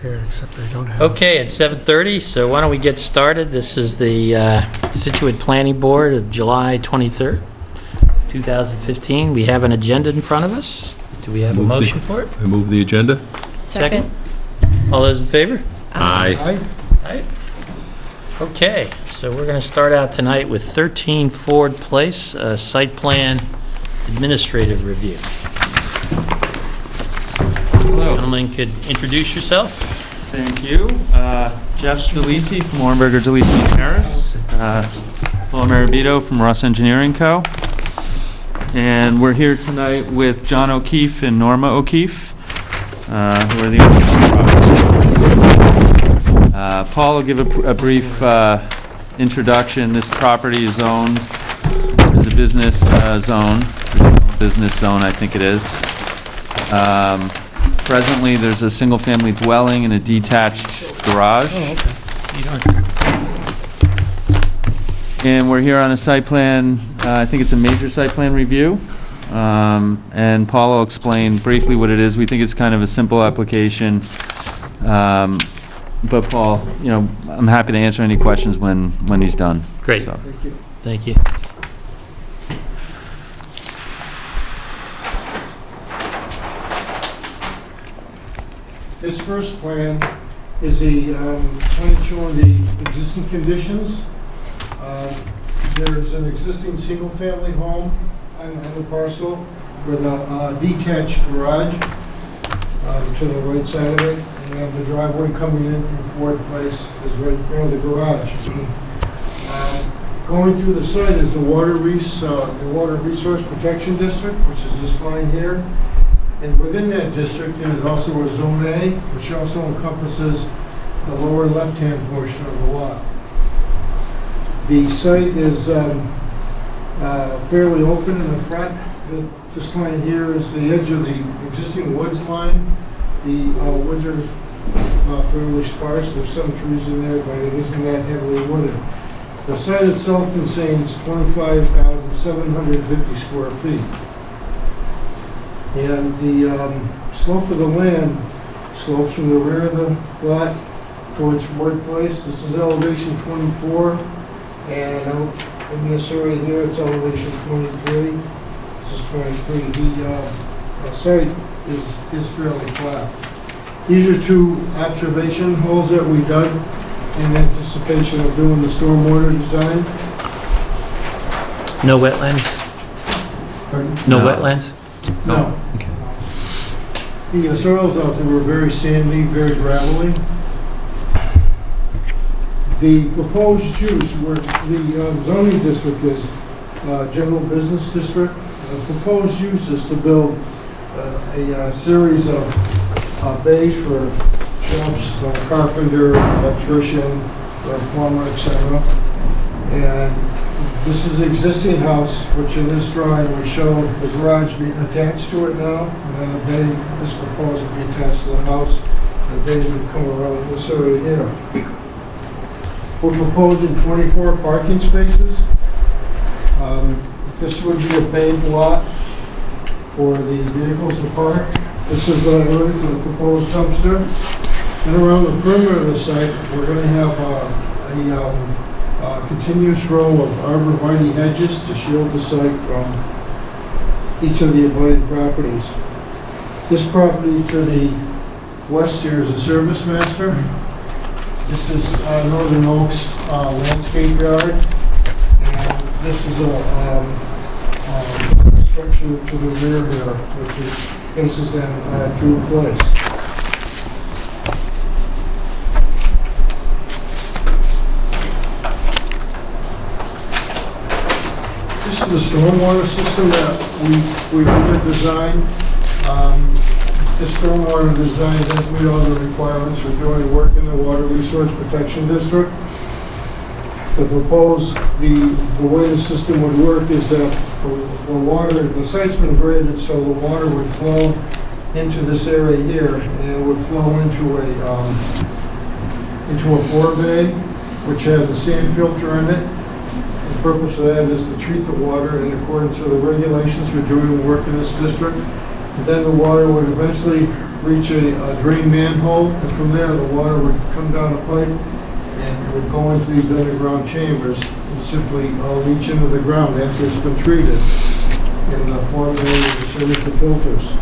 Except I don't have. Okay, it's 7:30, so why don't we get started? This is the Scituate Planning Board of July 23rd, 2015. We have an agenda in front of us. Do we have a motion for it? I move the agenda. Second. All those in favor? Aye. Aye. Okay, so we're going to start out tonight with 13 Ford Place, site plan administrative review. Hello. Gentlemen, could introduce yourself? Thank you. Jeff Delisi from Warrenberger Delisi Harris. Paul Marabito from Ross Engineering Co. And we're here tonight with John O'Keefe and Norma O'Keefe, who are the owners of the property. Paul will give a brief introduction. This property is owned as a business zone, I think it is. Presently, there's a single-family dwelling and a detached garage. Oh, okay. You don't- And we're here on a site plan, I think it's a major site plan review. And Paul will explain briefly what it is. We think it's kind of a simple application. But Paul, you know, I'm happy to answer any questions when he's done. Great. So. Thank you. This first plan is the plan showing the existing conditions. There's an existing single-family home on the parcel with a detached garage to the right side of it, and the driveway coming in from Ford Place is right in front of the garage. Going through the site is the Water Resource Protection District, which is this line here. And within that district, there is also a Zone A, which also encompasses the lower left-hand portion of the lot. The site is fairly open in the front. This line here is the edge of the existing woods line. The woods are fairly sparse. There's some trees in there, but it isn't that heavily wooded. The site itself contains 25,750 square feet. And the slope of the land slopes from the rear of the lot towards Ford Place. This is elevation 24, and out in this area here, it's elevation 23. This is 23. The site is fairly flat. These are two observation holes that we dug in anticipation of doing the stormwater design. No wetlands? Pardon? No wetlands? No. Okay. The soils out there were very sandy, very gravelly. The proposed use, where the zoning district is general business district, the proposed use is to build a series of bays for shops, carpenter, electrician, or plumber, etc. And this is the existing house, which in this drawing we show the garage being attached to it now, and then the bay is proposed to be attached to the house. The bays would come around this area here. We're proposing 24 parking spaces. This would be a paved lot for the vehicles to park. This is the area for the proposed dumpster. And around the perimeter of the site, we're going to have a continuous row of arborvitae hedges to shield the site from each of the abutting properties. This property to the west here is a Service Master. This is Northern Oaks landscape yard. And this is a structure to the rear here, which faces them through place. This is the stormwater system that we did design. This stormwater design does meet all the requirements for doing work in the Water Resource Protection District. The way the system would work is that the site's been graded so the water would flow into this area here, and it would flow into a forebay, which has a sand filter in it. The purpose of that is to treat the water in accordance with the regulations for doing work in this district. And then the water would eventually reach a drain manhole, and from there, the water would come down a pipe and it would go into these underground chambers and simply leach into the ground after it's been treated in the formulated a series of filters.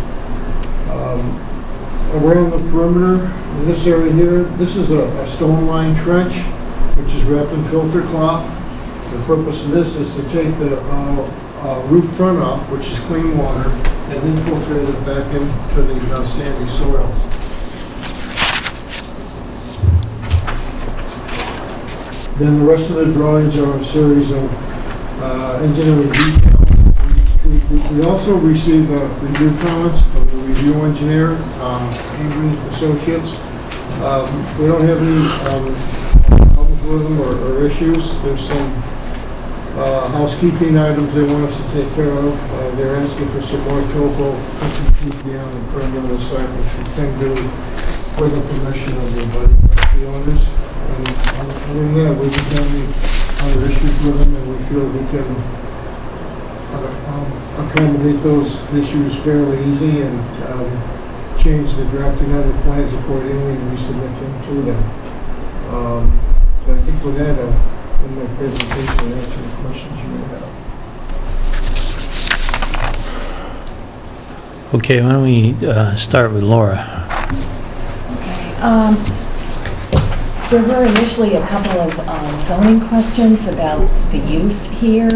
Around the perimeter, in this area here, this is a stone-lined trench, which is wrapped in filter cloth. The purpose of this is to take the roof runoff, which is clean water, and infiltrate it back into the sandy soils. Then the rest of the drawings are a series of engineering details. We also received review comments from the review engineer, Avery Associates. We don't have any problems with them or issues. There's some housekeeping items they want us to take care of. They're asking for some more topo 50 feet beyond the perimeter site, which we can do with the permission of the owners. And other than that, we don't have any other issues with them, and we feel we can accommodate those issues fairly easy and change the drafting of the plans accordingly and resubmit them to them. So I think with that, in my presentation, answer the questions you may have. Okay, why don't we start with Laura? There were initially a couple of zoning questions about the use here.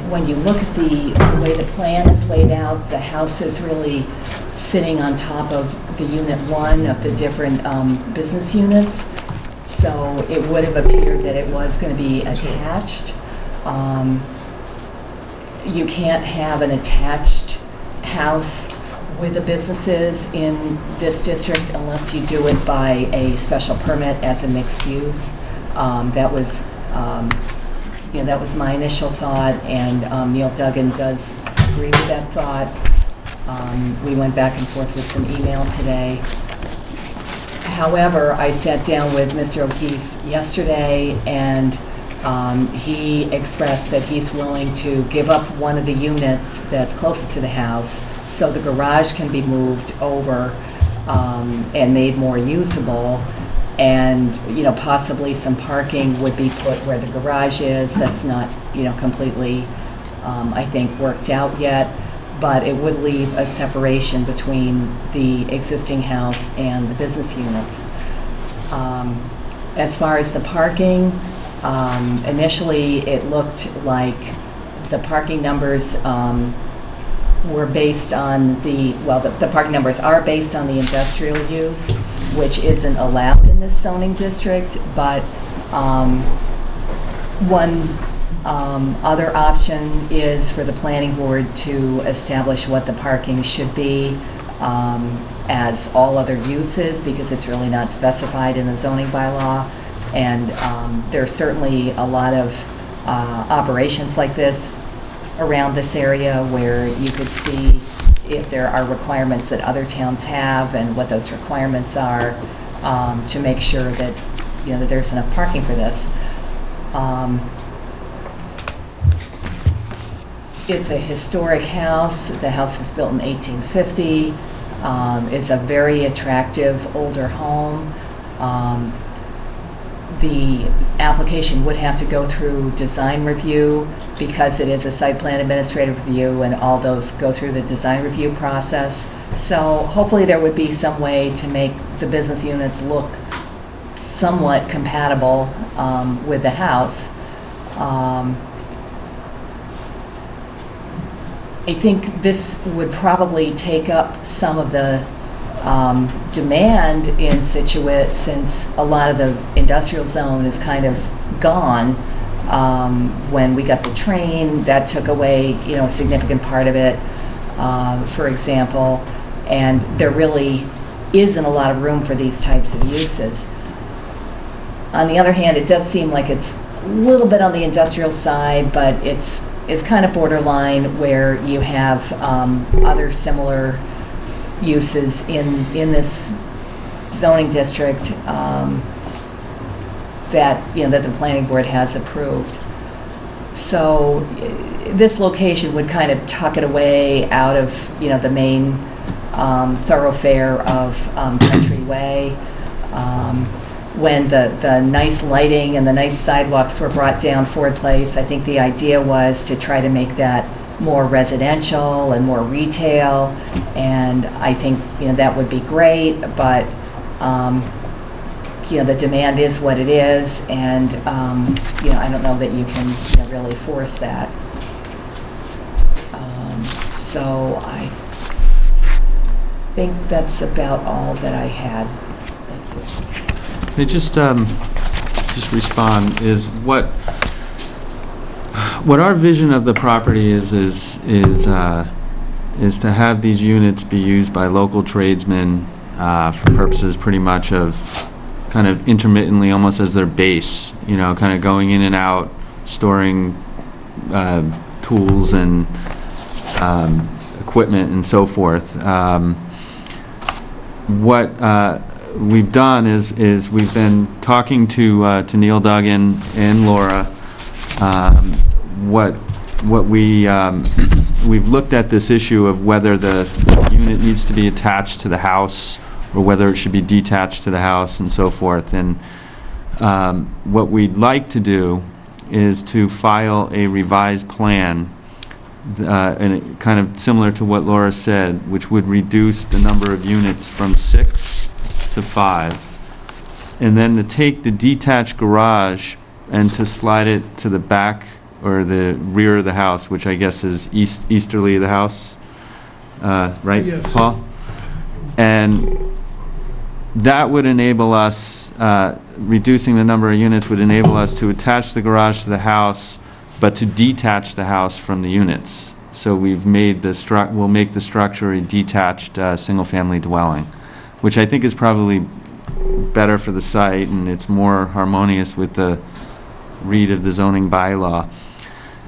When you look at the way the plan is laid out, the house is really sitting on top of the unit one of the different business units. So it would have appeared that it was going to be attached. You can't have an attached house with the businesses in this district unless you do it by a special permit as a mixed use. That was my initial thought, and Neil Duggan does agree with that thought. We went back and forth with some email today. However, I sat down with Mr. O'Keefe yesterday, and he expressed that he's willing to give up one of the units that's closest to the house so the garage can be moved over and made more usable. And, possibly some parking would be put where the garage is. That's not, completely, I think, worked out yet. But it would leave a separation between the existing house and the business units. As far as the parking, initially it looked like the parking numbers were based on the parking numbers are based on the industrial use, which isn't allowed in this zoning district, but one other option is for the planning board to establish what the parking should be as all other uses, because it's really not specified in the zoning bylaw. And there's certainly a lot of operations like this around this area where you could see if there are requirements that other towns have and what those requirements are to make sure that that there's enough parking for this. It's a historic house. The house was built in 1850. It's a very attractive older home. The application would have to go through design review because it is a site plan administrative review, and all those go through the design review process. So hopefully there would be some way to make the business units look somewhat compatible with the house. I think this would probably take up some of the demand in Scituate, since a lot of the industrial zone is kind of gone. When we got the train, that took away, a significant part of it, for example, and there really isn't a lot of room for these types of uses. On the other hand, it does seem like it's a little bit on the industrial side, but it's kind of borderline where you have other similar uses in this zoning district that the planning board has approved. So this location would kind of tuck it away out of the main thoroughfare of Country Way. When the nice lighting and the nice sidewalks were brought down Ford Place, I think the idea was to try to make that more residential and more retail, and I think, that would be great, but, the demand is what it is, and, I don't know that you can, really force that. So I think that's about all that I had. Thank you. They just respond is what our vision of the property is to have these units be used by local tradesmen for purposes pretty much of kind of intermittently, almost as their base, kind of going in and out, storing tools and equipment and so forth. What we've done is we've been talking to Neil Duggan and Laura. We've looked at this issue of whether the unit needs to be attached to the house or whether it should be detached to the house and so forth. And what we'd like to do is to file a revised plan, and it kind of similar to what Laura said, which would reduce the number of units from 6 to 5, and then to take the detached garage and to slide it to the back or the rear of the house, which I guess is easterly of the house, right, Yes. Paul? And that would enable us, reducing the number of units would enable us to attach the garage to the house, but to detach the house from the units. So we've made we'll make the structure a detached single-family dwelling, which I think is probably better for the site, and it's more harmonious with the read of the zoning bylaw.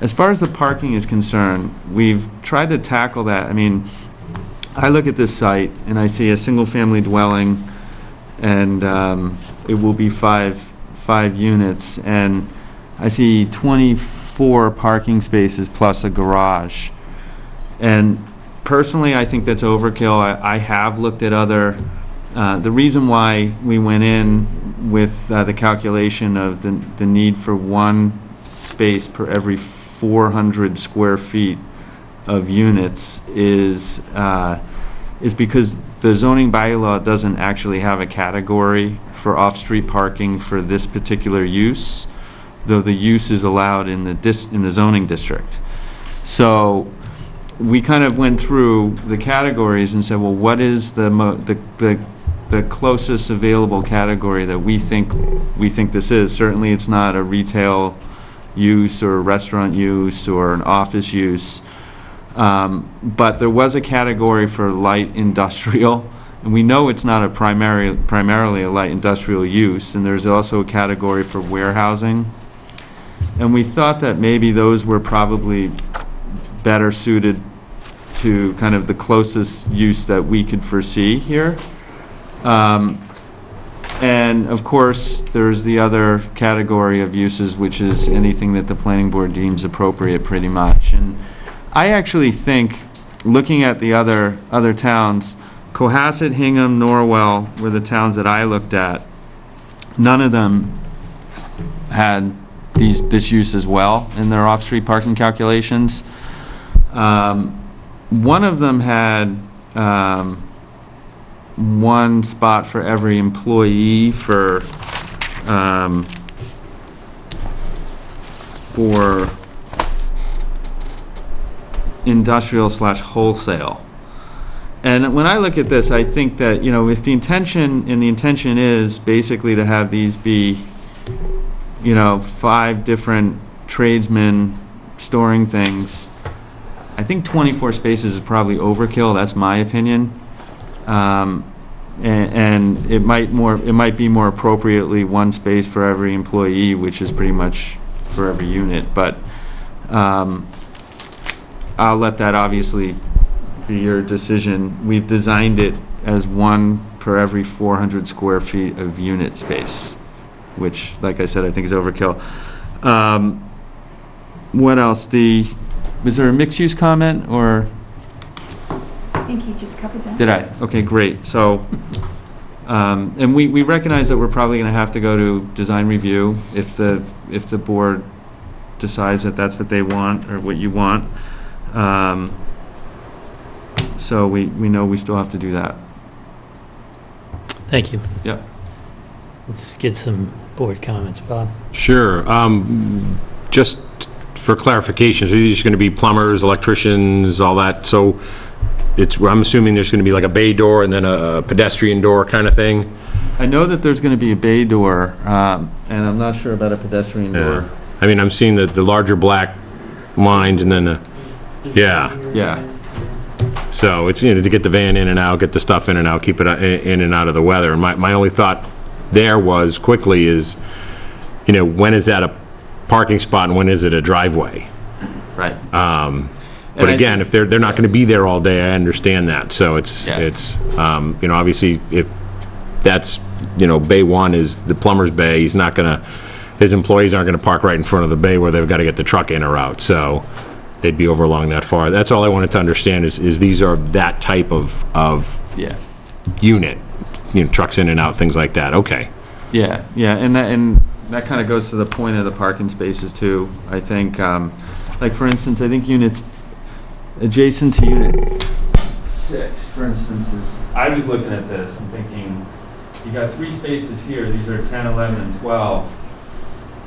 As far as the parking is concerned, we've tried to tackle that. I mean, I look at this site and I see a single-family dwelling, and it will be five units, and I see 24 parking spaces plus a garage. And personally, I think that's overkill. I have looked at other, the reason why we went in with the calculation of the need for one space per every 400 square feet of units is because the zoning bylaw doesn't actually have a category for off-street parking for this particular use, though the use is allowed in the zoning district. So we kind of went through the categories and said, well, what is the closest available category that we think this is? Certainly it's not a retail use or a restaurant use or an office use. But there was a category for light industrial, and we know it's not primarily a light industrial use, and there's also a category for warehousing. And we thought that maybe those were probably better suited to kind of the closest use that we could foresee here. And of course, there's the other category of uses, which is anything that the planning board deems appropriate pretty much. And I actually think, looking at the other towns, Cohasset, Hingham, Norwell were the towns that I looked at. None of them had this use as well in their off-street parking calculations. One of them had one spot for every employee for industrial/wholesale. And when I look at this, I think that, if the intention is basically to have these be, 5 different tradesmen storing things, I think 24 spaces is probably overkill. That's my opinion. And it might be more appropriately one space for every employee, which is pretty much for every unit. But I'll let that obviously be your decision. We've designed it as 1 per every 400 square feet of unit space, which, like I said, I think is overkill. What else? Was there a mixed-use comment, or? think he just covered that. Did I? Okay, great. So, and we recognize that we're probably going to have to go to design review if the board decides that that's what they want or what you want. So we know we still have to do that. Thank you. Yep. Let's get some board comments, Bob. Sure. Just for clarification, so these are going to be plumbers, electricians, all that, so I'm assuming there's going to be like a bay door and then a pedestrian door kind of thing? I know that there's going to be a bay door, and I'm not sure about a pedestrian door. I mean, I'm seeing the larger black lines and then, yeah. Yeah. So it's, to get the van in and out, get the stuff in and out, keep it in and out of the weather. And my only thought there was, quickly, is, when is that a parking spot and when is it a driveway? Right. But again, if they're not going to be there all day, I understand that. So it's obviously, if that's, bay one is the plumber's bay, his employees aren't going to park right in front of the bay where they've got to get the truck in or out. So they'd be over along that far. That's all I wanted to understand is these are that type of unit, trucks in and out, things like that. Okay. Yeah, and that kind of goes to the point of the parking spaces too. I think, like for instance, I think units adjacent to unit 6, for instance, I was looking at this and thinking, you got 3 spaces here, these are 10, 11, and 12,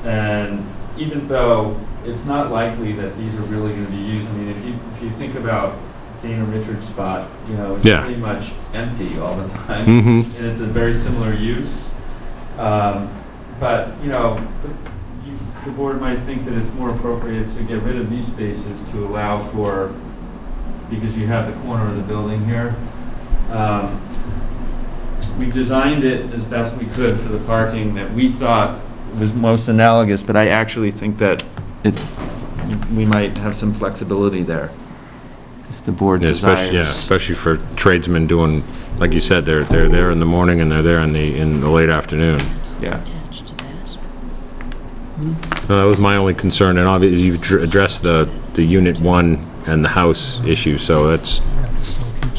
and even though it's not likely that these are really going to be used, I mean, if you think about Dana Richards' spot, it's pretty much empty all the time, and it's a very similar use. But the board might think that it's more appropriate to get rid of these spaces to allow for, because you have the corner of the building here. We designed it as best we could for the parking that we thought was most analogous, but I actually think that we might have some flexibility there if the board desires. Especially for tradesmen doing, like you said, they're there in the morning and they're there in the late afternoon. Yeah. That was my only concern, and obviously you've addressed the unit 1 and the house issue, so that's,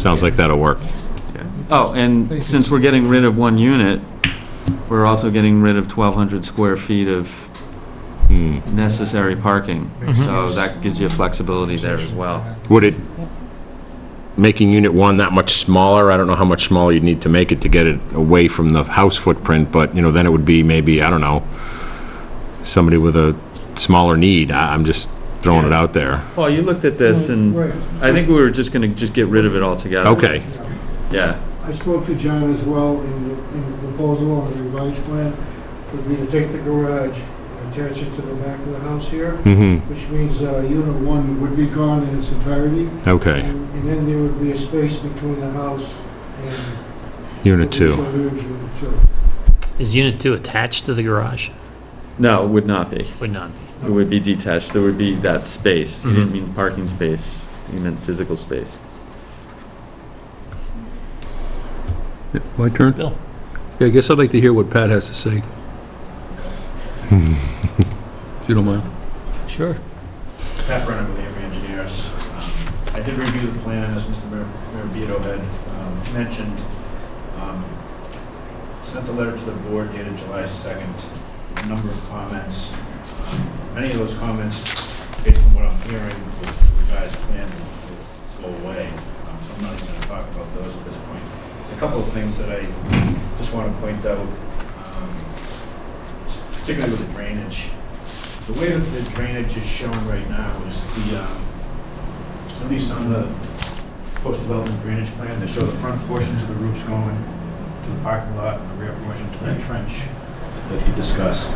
sounds like that'll work. Yeah. Oh, and since we're getting rid of 1 unit, we're also getting rid of 1,200 square feet of necessary parking, so that gives you flexibility there as well. Would it, making unit 1 that much smaller, I don't know how much smaller you'd need to make it to get it away from the house footprint, but, then it would be maybe, I don't know, somebody with a smaller need. I'm just throwing it out there. Well, you looked at this, and Right. I think we were just going to get rid of it altogether. Okay. Yeah. I spoke to John as well in the proposal on the revised plan, would be to take the garage and attach it to the back of the house here, which means unit 1 would be gone in its entirety. Okay. And then there would be a space between the house and Unit 2. Unit 2. Is Unit 2 attached to the garage? No, it would not be. Would not be. It would be detached. There would be that space. You didn't mean parking space. You meant physical space. My turn? Bill? Yeah, I guess I'd like to hear what Pat has to say. If you don't mind. Sure. Pat Brennan with Avery Engineers. I did review the plan, as Mr. Marabito had mentioned. Sent a letter to the board dated July 2nd, a number of comments. Many of those comments, based on what I'm hearing, the revised plan will go away. So I'm not even going to talk about those at this point. A couple of things that I just want to point out, particularly with the drainage. The way that the drainage is shown right now is at least on the post-development drainage plan, they show the front portions of the roofs going to the parking lot and the rear portion to that trench that he discussed.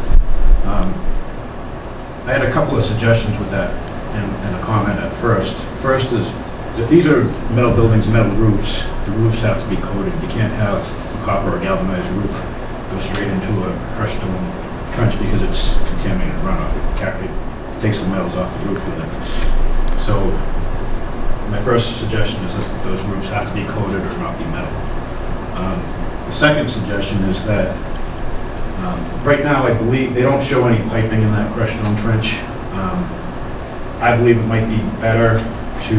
I had a couple of suggestions with that and a comment at first. First is, if these are metal buildings, metal roofs, the roofs have to be coated. You can't have a copper or galvanized roof go straight into a crushed stone trench because it's contaminated runoff. It takes the metals off the roof with it. So my first suggestion is that those roofs have to be coated or not be metal. The second suggestion is that right now I believe they don't show any piping in that crushed stone trench. I believe it might be better to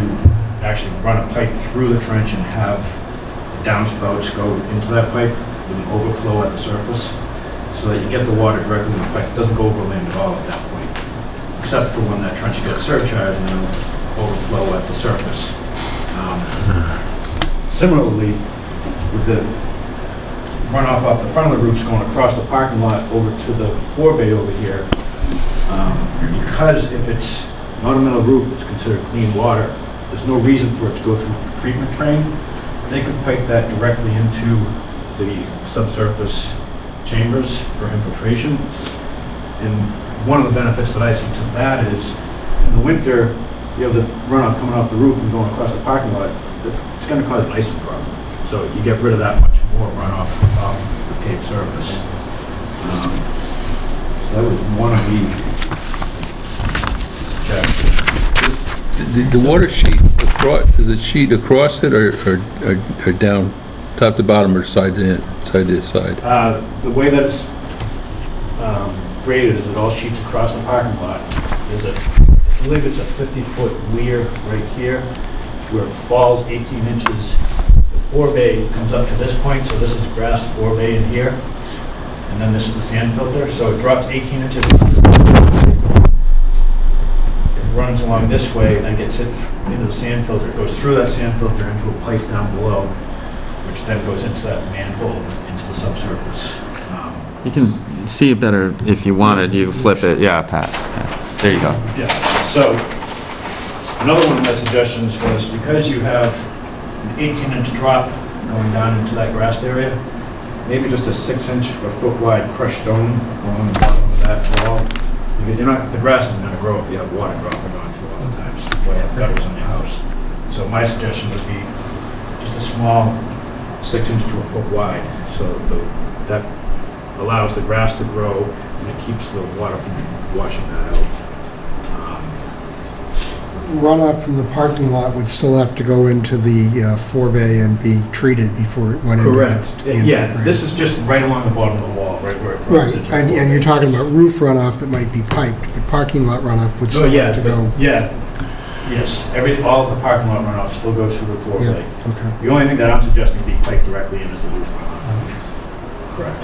actually run a pipe through the trench and have downspouts go into that pipe with an overflow at the surface, so that you get the water directly in the pipe. It doesn't go overland at all at that point, except for when that trench gets surcharged and then overflow at the surface. Similarly, with the runoff off the front of the roofs going across the parking lot over to the floor bay over here, because if it's not a metal roof, it's considered clean water, there's no reason for it to go through the treatment train. They could pipe that directly into the subsurface chambers for infiltration. And one of the benefits that I see to that is, in the winter, you have the runoff coming off the roof and going across the parking lot, it's going to cause an icing problem. So you get rid of that much more runoff off the paved surface. So that was one of the The water sheet, does it sheet across it or down, top to bottom, or side to side? The way that it's graded is it all sheets across the parking lot. There's I believe it's a 50-foot weir right here where it falls 18 inches. The forebay comes up to this point, so this is grass forebay in here. And then this is the sand filter, so it drops 18 inches. It runs along this way and then gets it into the sand filter. It goes through that sand filter into a pipe down below, which then goes into that manhole, into the subsurface. You can see it better if you wanted, you flip it, yeah, Pat, yeah. There you go. Yeah, so another one of my suggestions was, because you have an 18-inch drop going down into that grassed area, maybe just a 6-inch or foot-wide crushed stone along the bottom of that wall, because the grass isn't going to grow if you have water dropping onto it all the time, so you have gutters on your house. So my suggestion would be just a small 6-inch to a foot wide, so that allows the grass to grow and it keeps the water from washing that out. Runoff from the parking lot would still have to go into the forebay and be treated before it went into the... Correct. Yeah, this is just right along the bottom of the wall, right where it drops Right, into. and you're talking about roof runoff that might be piped, but parking lot runoff would still have to go... Yes, all of the parking lot runoff still goes through the forebay. Yeah, okay. The only thing that I'm suggesting be piped directly in is the roof runoff. Correct.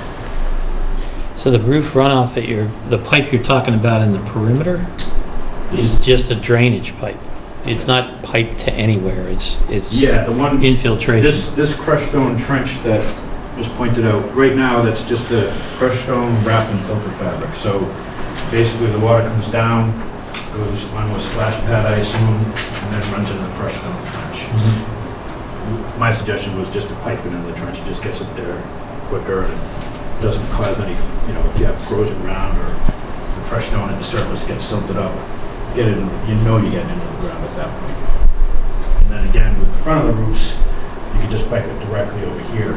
So the roof runoff the pipe you're talking about in the perimeter is just a drainage pipe. It's not piped to anywhere. It's Yeah, the one, infiltration. this crushed stone trench that was pointed out, right now, that's just a crushed stone wrapped in filter fabric. So basically the water comes down, goes onto a splash pad, I assume, and then runs into the crushed stone trench. My suggestion was just to pipe it into the trench. It just gets it there quicker and it doesn't cause any, if you have frozen ground or the crushed stone at the surface gets silted up, you're getting into the ground at that point. And then again, with the front of the roofs, you can just pipe it directly over here.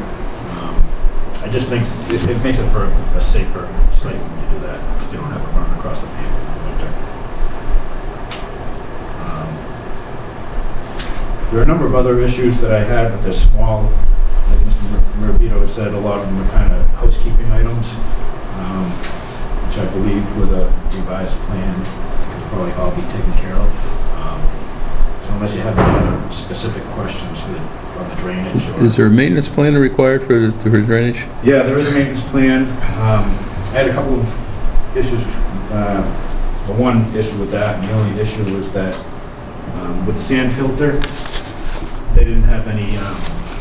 I just think it makes it for a safer site when you do that, because you don't have it running across the pavement in the winter. There are a number of other issues that I had, but they're small. Like Mr. Marabito said, a lot of them are kind of housekeeping items, which I believe with a revised plan will probably all be taken care of. So unless you have any other specific questions on the drainage or... Is there a maintenance plan required for drainage? Yeah, there is a maintenance plan. I had a couple of issues. The one issue with that, and the only issue was that with the sand filter, they didn't have any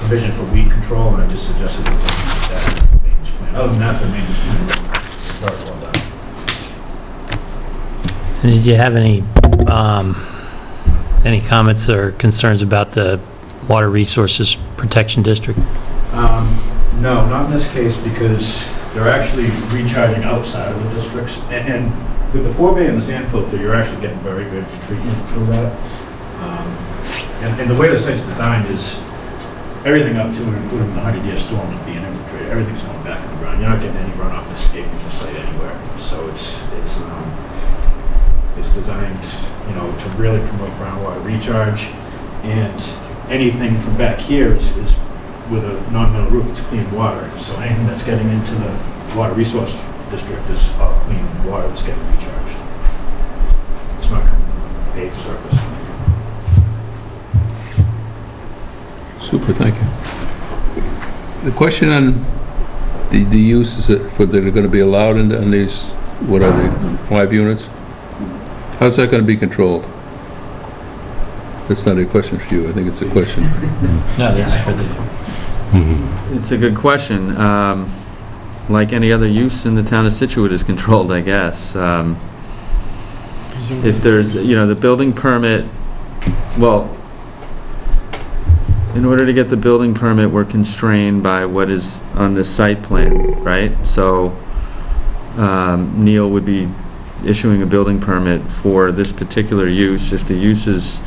provision for weed control, and I just suggested that maintenance plan. Other than that, the maintenance plan was very well done. Did you have any comments or concerns about the Water Resources Protection District? No, not in this case, because they're actually recharging outside of the districts. And with the forebay and the sand filter, you're actually getting very good treatment through that. And the way the site's designed is everything up to and including the 100-year storm is being infiltrated. Everything's going back in the ground. You're not getting any runoff escaping the site anywhere. So it's designed, to really promote groundwater recharge. And anything from back here is with a non-metal roof, it's clean water. So anything that's getting into the Water Resource District is all clean water that's getting recharged. It's not coming from a paved surface. Super, thank you. The question on the uses that are going to be allowed in these, what are they, 5 units? How's that going to be controlled? That's not a question for you, I think it's a question. No, that's for the, It's a good question. Like any other use in the town of Scituate is controlled, I guess. If there's, the building permit, well, in order to get the building permit, we're constrained by what is on the site plan, right? So Neil would be issuing a building permit for this particular use. If the use is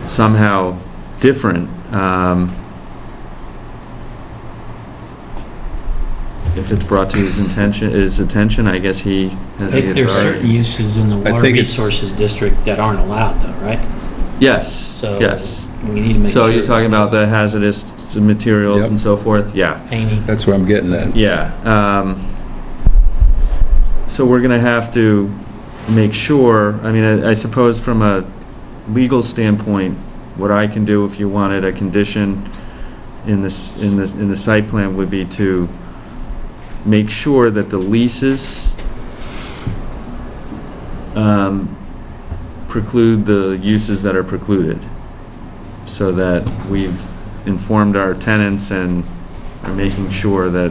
somehow different, if it's brought to his attention, I guess he I has think the there's certain authority. uses in the I Water think it's- Resources District that aren't allowed though, right? Yes, So yes. we need to make So sure. you're talking about the hazardous materials Yep. and so forth? Yeah. Painting. That's what I'm getting at. Yeah. So we're going to have to make sure, I mean, I suppose from a legal standpoint, what I can do if you wanted a condition in the site plan would be to make sure that the leases preclude the uses that are precluded, so that we've informed our tenants and are making sure that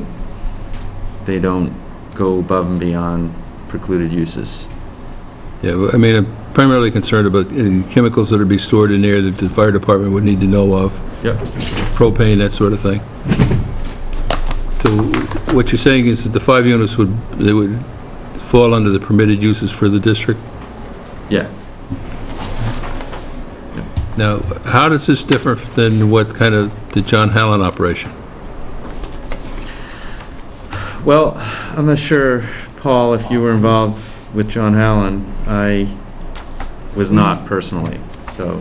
they don't go above and beyond precluded uses. Yeah, well, I mean, I'm primarily concerned about chemicals that are be stored in there that the fire department would need to know of. Yep. Propane, that sort of thing. So what you're saying is that the 5 units would fall under the permitted uses for the district? Yeah. Now, how does this differ than what kind of the John Hallen operation? Well, I'm not sure, Paul, if you were involved with John Hallen. I was not personally, so.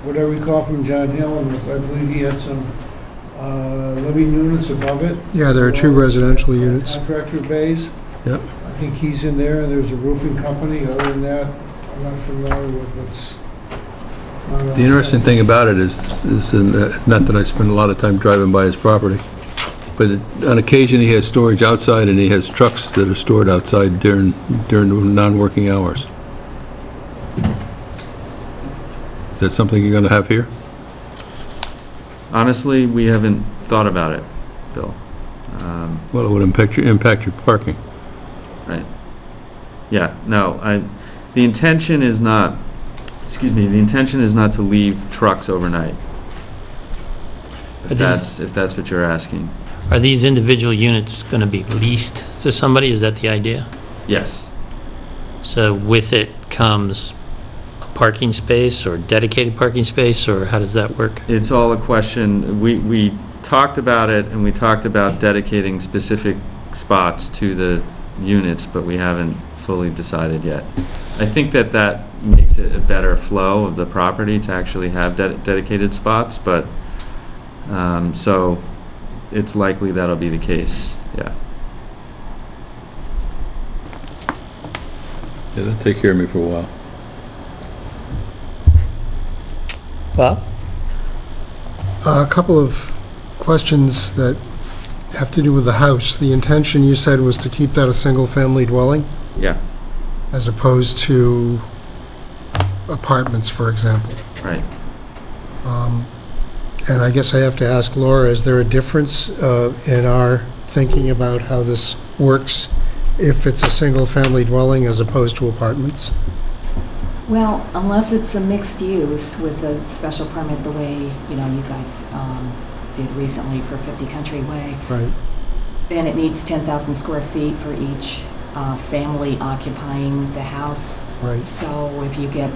What I recall from John Hillen was, I believe he had some living units above it. Yeah, there are 2 residential units. Contractor bays. Yep. I think he's in there, and there's a roofing company. Other than that, I'm not familiar with what's. The interesting thing about it is not that I spend a lot of time driving by his property, but on occasion he has storage outside and he has trucks that are stored outside during non-working hours. Is that something you're going to have here? Honestly, we haven't thought about it, Bill. Well, it would impact your parking. Right. Yeah, no, the intention is not, the intention is not to leave trucks overnight. But If that's what you're asking. Are these individual units going to be leased to somebody? Is that the idea? Yes. So with it comes a parking space or dedicated parking space, or how does that work? It's all a question, we talked about it, and we talked about dedicating specific spots to the units, but we haven't fully decided yet. I think that makes it a better flow of the property to actually have dedicated spots, but, so it's likely that'll be the case, yeah. Yeah, that'll take care of me for a while. Bob? A couple of questions that have to do with the house. The intention, you said, was to keep that a single-family dwelling, Yeah, as opposed to apartments, for example. right. And I guess I have to ask Laura, is there a difference in our thinking about how this works if it's a single-family dwelling as opposed to apartments? Well, unless it's a mixed use with a special permit the way, you guys did recently for 50 Country Way, Right. then it needs 10,000 square feet for each family occupying the house. Right. So if you get,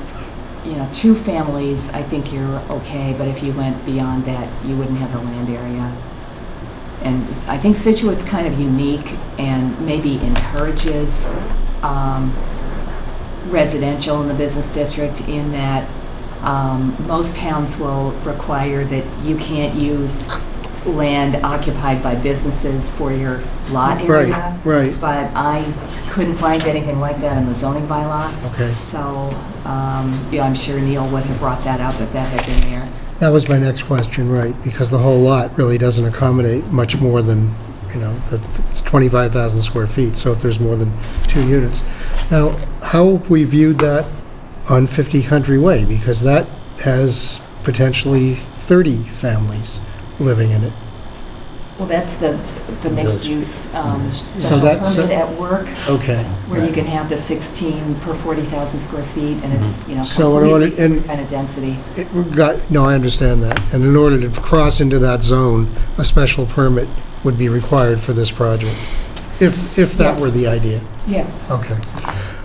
2 families, I think you're okay, but if you went beyond that, you wouldn't have the land area. And I think Scituate's kind of unique and maybe encourages residential in the business district in that most towns will require that you can't use land occupied by businesses for your lot area. Right. But I couldn't find anything like that in the zoning bylaw. Okay. So, I'm sure Neil would have brought that up if that had been there. That was my next question, right, because the whole lot really doesn't accommodate much more than, it's 25,000 square feet, so if there's more than 2 units. Now, how have we viewed that on 50 Country Way? Because that has potentially 30 families living in it. Well, that's the mixed-use So special that's- permit at work, Okay. where you can have the 16 per 40,000 square feet, and it's, So in order- completely and- different kind of density. No, I understand that. And in order to cross into that zone, a special permit would be required for this project, if that Yeah. were the idea. Yeah. Okay.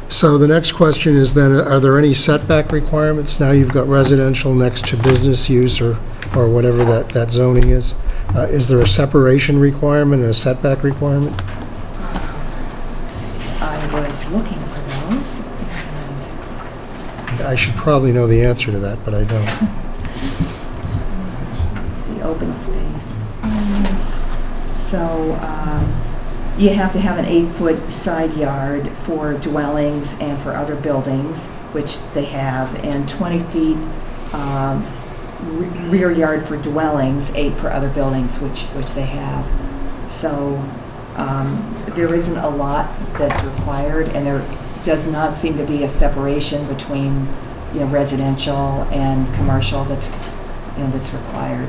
So the next question is then, are there any setback requirements? Now you've got residential next to business use or whatever that zoning is. Is there a separation requirement and a setback requirement? I was looking for those, and I should probably know the answer to that, but I don't. It's the open space. So you have to have an 8-foot side yard for dwellings and for other buildings, which they have, and 20 feet rear yard for dwellings, 8 for other buildings, which they have. So there isn't a lot that's required, and there does not seem to be a separation between, residential and commercial that's required.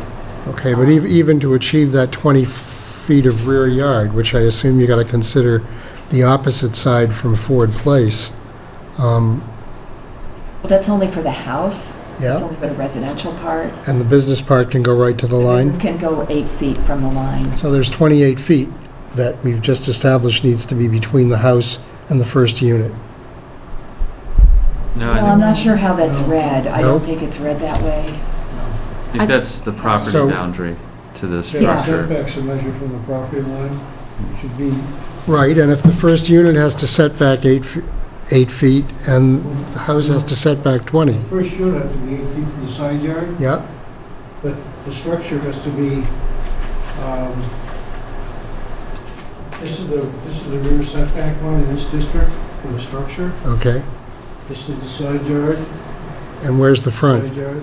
Okay, but even to achieve that 20 feet of rear yard, which I assume you got to consider the opposite side from Ford Place, Well, that's only for the house. That's yeah, only for the residential part. and the business part can go right to the The line? business can go 8 feet from the line. So there's 28 feet that we've just established needs to be between the house and the first unit. No, Well, I'm not sure how that's No. read. I No? don't think it's read that way. I think that's the property So- boundary to the Yeah. structure. Setbacks are measured from the property line. Should be, Right, and if the first unit has to set back 8 feet, and the house has to set back 20, first unit has to be 8 feet from the side yard, yeah, but the structure has to be, this is the rear setback line in this district for the structure. okay. This is the side yard. And where's the front? Side yard.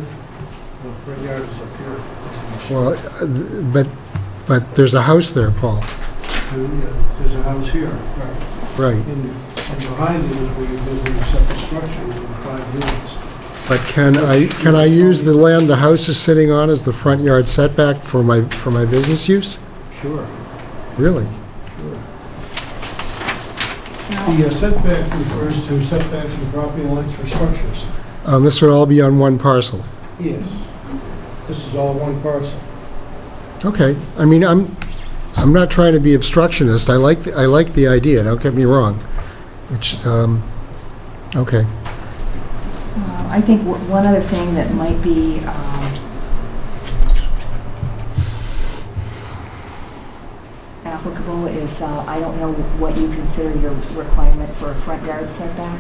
The front yard is up here. Well, but there's a house there, Paul. There's a house here, right. Right, And behind it is where you live in a separate structure with 5 units. but can I use the land the house is sitting on as the front yard setback for my business use? Sure, Really? sure. The setback refers to setbacks from property lines for structures. This would all be on one parcel? Yes. This is all one parcel. Okay, I mean, I'm not trying to be obstructionist, I like the idea, don't get me wrong, which, okay. I think one other thing that might be Applicable is, I don't know what you consider your requirement for a front yard setback.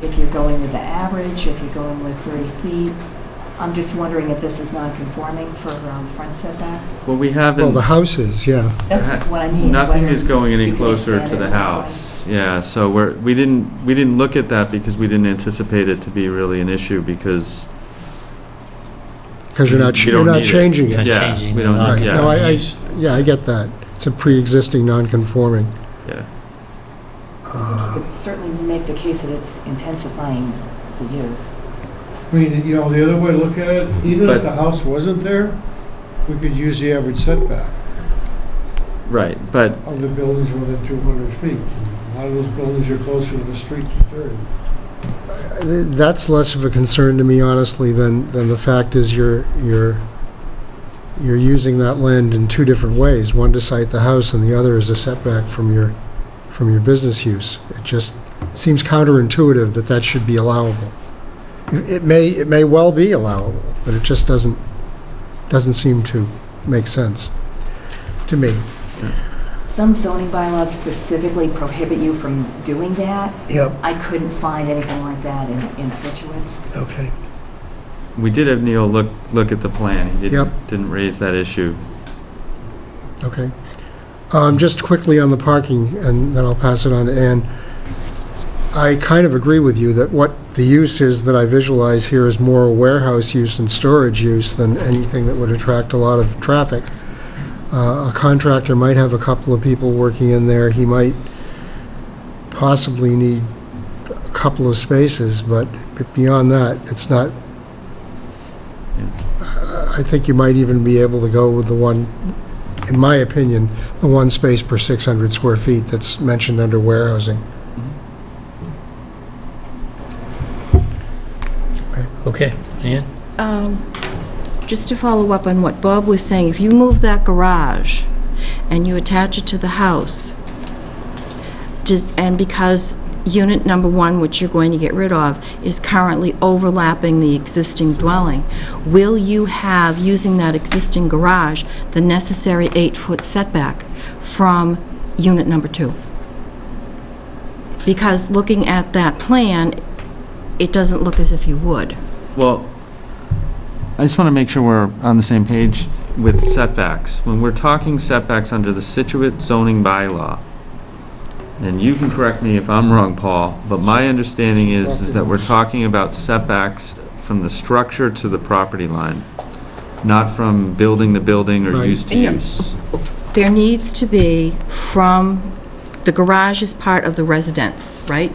If you're going with the average, if you're going with 30 feet. I'm just wondering if this is non-conforming for front setback. Well, we Well, haven't, the house is, yeah. That's what I mean. nothing whether is going you any can closer expand to it the this way. house. Yeah, so we didn't look at that because we didn't anticipate it to be really an issue because, Because you're not, You you're don't not need it. changing You're it. not Yeah, changing we the don't- lot. Right, yeah. no, yeah, I get that. It's a pre-existing non-conforming. yeah. It would certainly make the case that it's intensifying the use. I mean, the other way to look at it, even if But- the house wasn't there, we could use the average setback Right, but of the buildings within 200 feet. A lot of those buildings are closer to the street than 30. That's less of a concern to me, honestly, than the fact is you're using that land in 2 different ways. One to site the house, and the other is a setback from your business use. It just seems counterintuitive that that should be allowable. It may well be allowable, but it just doesn't seem to make sense to me. Some zoning bylaws specifically prohibit you from doing that. Yep, I couldn't find anything like that in Scituate. okay. we did have Neil look at the plan. He Yep. didn't raise that issue. Okay. Just quickly on the parking, and then I'll pass it on to Ann. I kind of agree with you that what the use is that I visualize here is more warehouse use and storage use than anything that would attract a lot of traffic. A contractor might have a couple of people working in there. He might possibly need a couple of spaces, but beyond that, it's not. I think you might even be able to go with the one, in my opinion, the one space per 600 square feet that's mentioned under warehousing. Okay, Ann? Just to follow up on what Bob was saying, if you move that garage and you attach it to the house, and because unit number 1, which you're going to get rid of, is currently overlapping the existing dwelling, will you have, using that existing garage, the necessary 8-foot setback from unit number 2? Because looking at that plan, it doesn't look as if you would. Well, I just want to make sure we're on the same page with setbacks. When we're talking setbacks under the Scituate zoning bylaw, and you can correct me if I'm wrong, Paul, but my understanding is that we're talking about setbacks from the structure to the property line, not from building to building or Right. use to use. There needs to be the garage is part of the residence, right?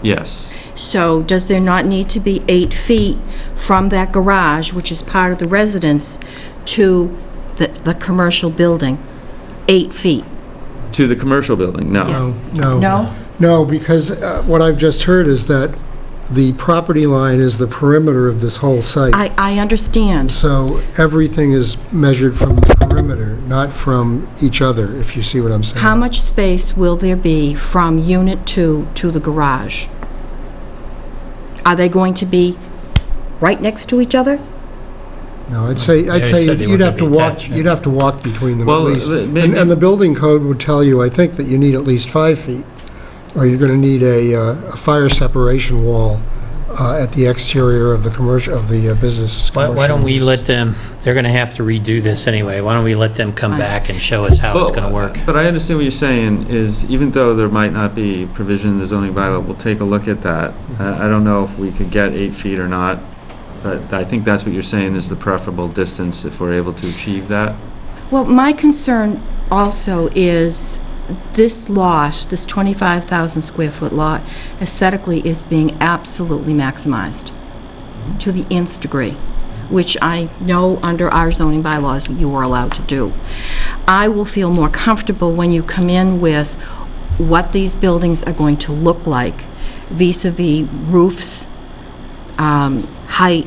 Yes. So does there not need to be 8 feet from that garage, which is part of the residence, to the commercial building? 8 feet? To the commercial building, no. Yes. No. No? No, because what I've just heard is that the property line is the perimeter of this whole site. I understand. So everything is measured from the perimeter, not from each other, if you see what I'm saying. How much space will there be from Unit 2 to the garage? Are they going to be right next to each other? No, I'd say said they you'd were have to gonna be walk, attached, yeah. you'd have to walk between them at Well, least. maybe- And the building code would tell you, I think, that you need at least 5 feet, or you're going to need a fire separation wall at the exterior of the commercial, of the business. Why don't commercial we use. let them, they're going to have to redo this anyway. Why don't we let them come Fine. back and show us how it's going to work? But I understand what you're saying, is even though there might not be provision in the zoning bylaw, we'll take a look at that. I don't know if we could get 8 feet or not, but I think that's what you're saying is the preferable distance if we're able to achieve that. Well, my concern also is this lot, this 25,000 square foot lot, aesthetically is being absolutely maximized to the nth degree, which I know under our zoning bylaws you are allowed to do. I will feel more comfortable when you come in with what these buildings are going to look like vis-a-vis roofs, height,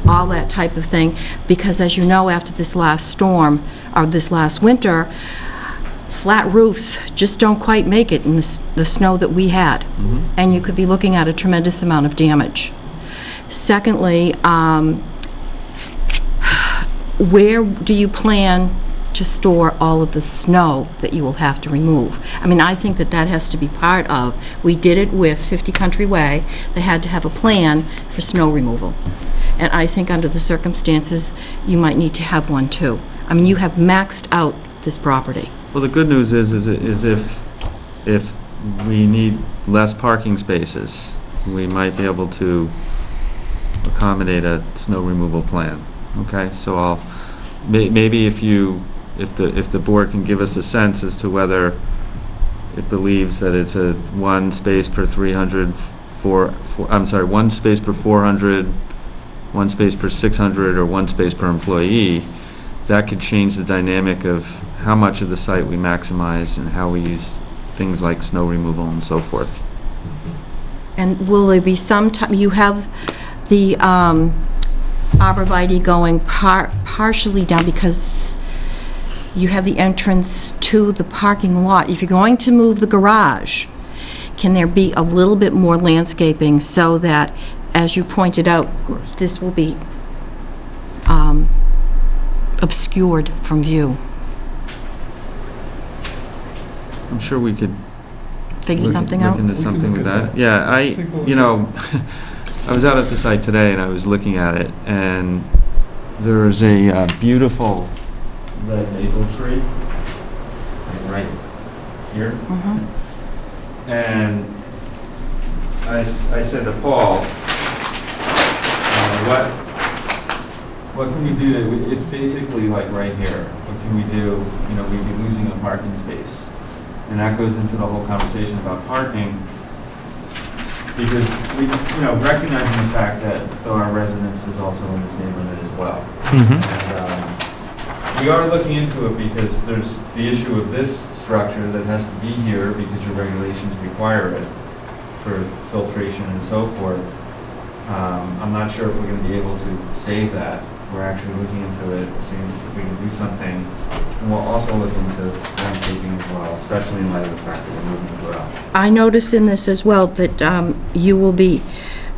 all that type of thing, because as you know, after this last storm, or this last winter, flat roofs just don't quite make it in the snow that we had. And you could be looking at a tremendous amount of damage. Secondly, where do you plan to store all of the snow that you will have to remove? I mean, I think that has to be part of, we did it with 50 Country Way, they had to have a plan for snow removal. And I think under the circumstances, you might need to have one too. I mean, you have maxed out this property. Well, the good news is if we need less parking spaces, we might be able to accommodate a snow removal plan. Okay, so maybe if the board can give us a sense as to whether it believes that it's a 1 space per 300, one space per 400, 1 space per 600, or 1 space per employee, that could change the dynamic of how much of the site we maximize and how we use things like snow removal and so forth. And will there be some time, you have the arborvitae going partially down because you have the entrance to the parking lot. If you're going to move the garage, can there be a little bit more landscaping so that, as you pointed out, this will be obscured from view? I'm sure we could Figure something out? look into something with that. Yeah, I was out at the site today and I was looking at it, and there's a beautiful red maple tree, like right here. Mhm. And I said to Paul, what can we do to, it's basically like right here. What can we do? You know, we'd be losing a parking space. And that goes into the whole conversation about parking. Because we, you know, recognizing the fact that there are residences also in this neighborhood as well. And we are looking into it because there's the issue of this structure that has to be here because your regulations require it for filtration and so forth. I'm not sure if we're going to be able to save that. We're actually looking into it, seeing if we can do something. And we'll also look into landscaping as well, especially in light of the fact that we're moving the garage. I notice in this as well that you will be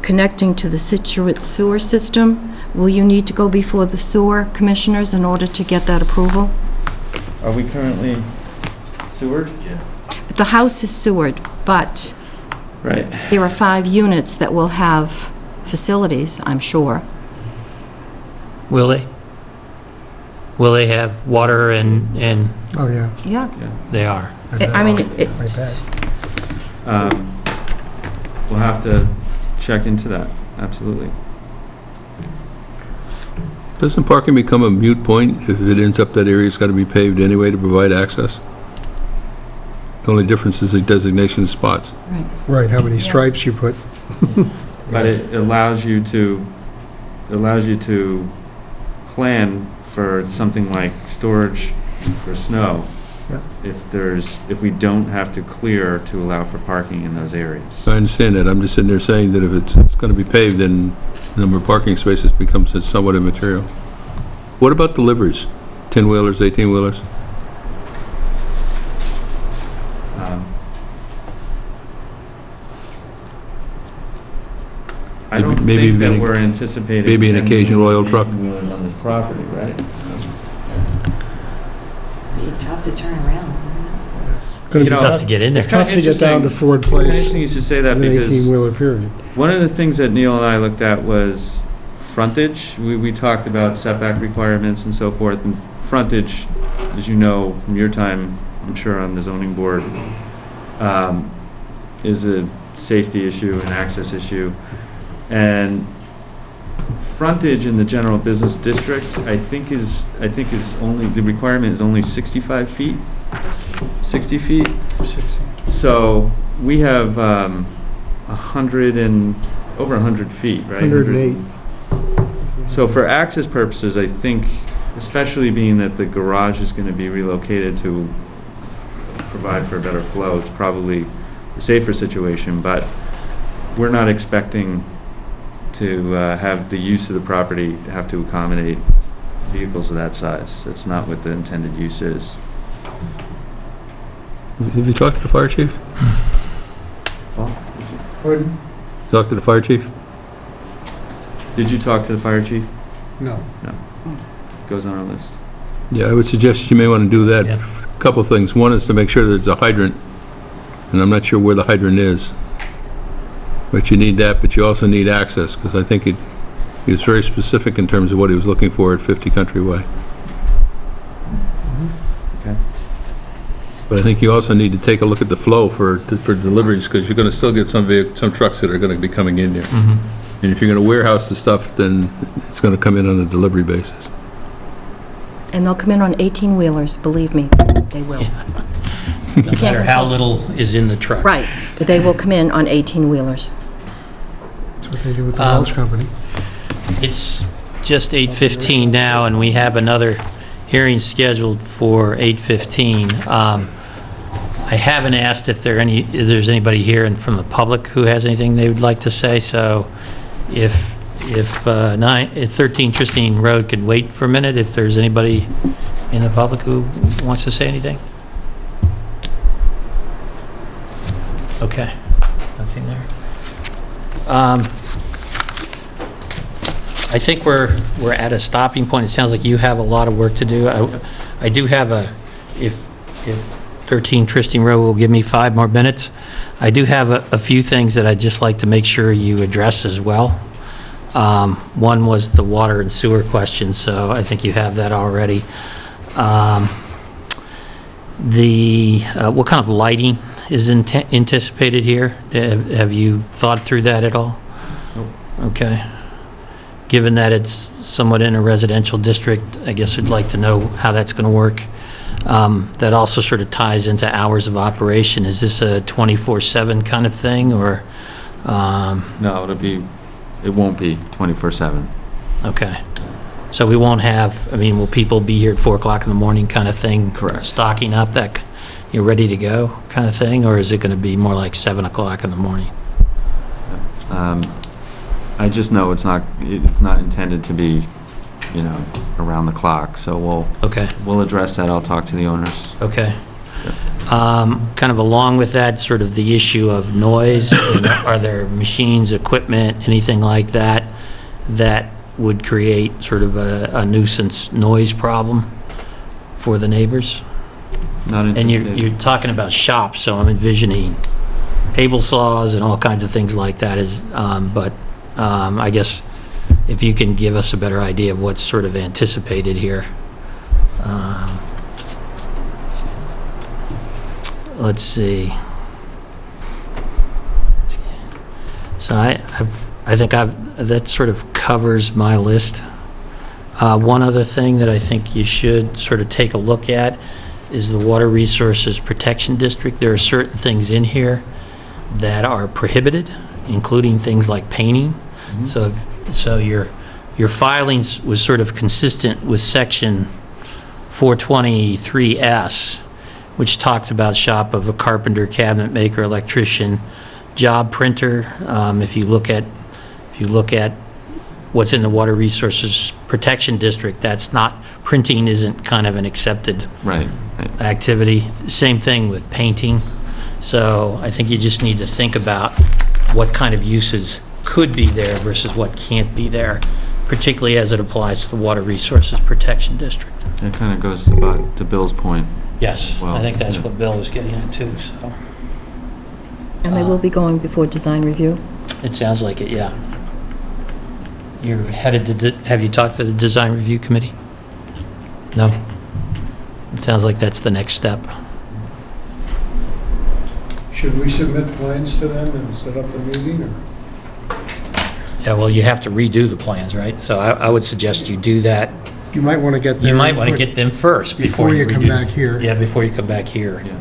connecting to the Scituate sewer system. Will you need to go before the sewer commissioners in order to get that approval? Are we currently sewered? Yeah. The house is sewered, but Right. there are 5 units that will have facilities, I'm sure. Will they? Will they have water and Oh, yeah. Yeah. they are? I mean, I it's, We'll have to check into that, absolutely. Doesn't parking become a moot point if it ends up that area's got to be paved anyway to provide access? The only difference is the designation of spots. Right, how many stripes you put. But it allows you to plan for something like storage for snow. Yeah. If we don't have to clear to allow for parking in those areas. I understand that, I'm just sitting there saying that if it's going to be paved, then the number of parking spaces becomes somewhat immaterial. What about deliveries? 10-wheelers, 18-wheelers? I don't Maybe think that even- we're anticipating. maybe an 10 occasional oil truck. wheelers on this property, right? Be tough to turn around. It's going You to know, be Tough to get in there. It's kind tough of to get down to interesting. Ford Kind of Place interesting you should say that in an because 18-wheeler period. one of the things that Neil and I looked at was frontage. We talked about setback requirements and so forth, and frontage, as you know from your time, I'm sure on the zoning board, is a safety issue, an access issue. And frontage in the general business district, I think is only, the requirement is only 65 feet, 60 feet. So we have 100 and, over 100 feet, right? 108. So for access purposes, I think, especially being that the garage is going to be relocated to provide for a better flow, it's probably a safer situation, but we're not expecting to have the use of the property have to accommodate vehicles of that size. That's not what the intended use is. Have you talked to the fire chief? Pardon? Talked to the fire chief? Did you talk to the fire chief? No. Goes on our list. Yeah, I would suggest you may want to do that. Yeah. A couple of things. One is to make sure there's a hydrant, and I'm not sure where the hydrant is. But you need that, but you also need access, because I think he was very specific in terms of what he was looking for at 50 Country Way. Okay. But I think you also need to take a look at the flow for deliveries, because you're going to still get some trucks that are going to be coming in there. And if you're going to warehouse the stuff, then it's going to come in on a delivery basis. and they'll come in on 18-wheelers, believe me, they will. No can't matter how control- little is in the truck. Right, but they will come in on 18-wheelers. That's what they do with the Um, mulch company. It's just 8:15 now, and we have another hearing scheduled for 8:15. I haven't asked if there's anybody here and from the public who has anything they would like to say, so if 13 Tristine Road could wait for a minute, if there's anybody in the public who wants to say anything? Okay, nothing there. I think we're at a stopping point. It sounds like you have a lot of work to do. I do have if 13 Tristine Road will give me 5 more minutes, I do have a few things that I'd just like to make sure you address as well. One was the water and sewer question, so I think you have that already. What kind of lighting is anticipated here? Have you thought through that at all? Nope. Okay. Given that it's somewhat in a residential district, I guess I'd like to know how that's going to work. That also sort of ties into hours of operation. Is this a 24/7 kind of thing, or? No, it won't be 24/7. Okay. So we won't have, I mean, will people be here at 4 o'clock in the morning kind of thing? Correct. Stocking up, that you're ready to go kind of thing? Or is it going to be more like 7 o'clock in the morning? I just know it's not intended to be, around the clock, so Okay, we'll address that. I'll talk to the owners. okay. Kind of along with that, sort of the issue of noise, are there machines, equipment, anything like that, that would create sort of a nuisance noise problem for the neighbors? Not And anticipated. you're talking about shops, so I'm envisioning table saws and all kinds of things like that but I guess if you can give us a better idea of what's sort of anticipated here. Let's see. So I think that sort of covers my list. One other thing that I think you should sort of take a look at is the Water Resources Protection District. There are certain things in here that are prohibited, including things like painting. So your filings was sort of consistent with section 423S, which talked about shop of a carpenter, cabinet maker, electrician, job printer. If you look at what's in the Water Resources Protection District, that's not, printing isn't kind of an accepted Right. activity. Same thing with painting. So I think you just need to think about what kind of uses could be there versus what can't be there, particularly as it applies to the Water Resources Protection District. That kind of goes to Bill's point. Yes, Well, I think that's yeah. what Bill was getting at too, so. And they will be going before design review? It sounds like it, yeah. You're headed to, have you talked to the design review committee? No? It sounds like that's the next step. Should we submit plans to them and set up a meeting, or? Yeah, well, you have to redo the plans, right? So I would suggest you do that. You might want to get there. You might want to get them first before you come redo. back here. Yeah, before you come back here. Yeah.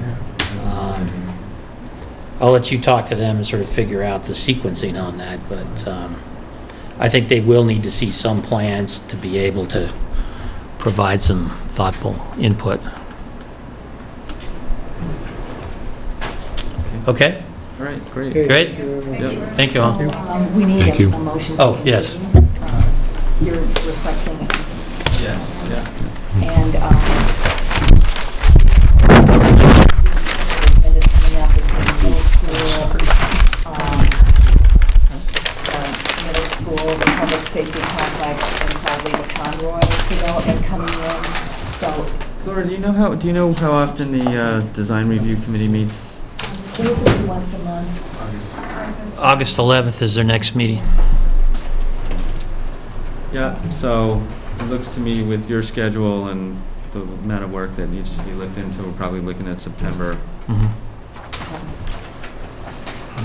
I'll let you talk to them and sort of figure out the sequencing on that, but I think they will need to see some plans to be able to provide some thoughtful input. Okay, All right, great. Okay, Great. thank you very much. Yep. thank you all. We need Thank you. a motion. Oh, yes. You're requesting it. Yes, yeah. And, and it's coming up between middle school, the public safety complex, and probably the Conroy development coming in, so Laura, do you know how often the design review committee meets? basically once a month. August 11th is their next meeting. Yeah, so it looks to me with your schedule and the amount of work that needs to be looked into, we're probably looking at September. Mhm.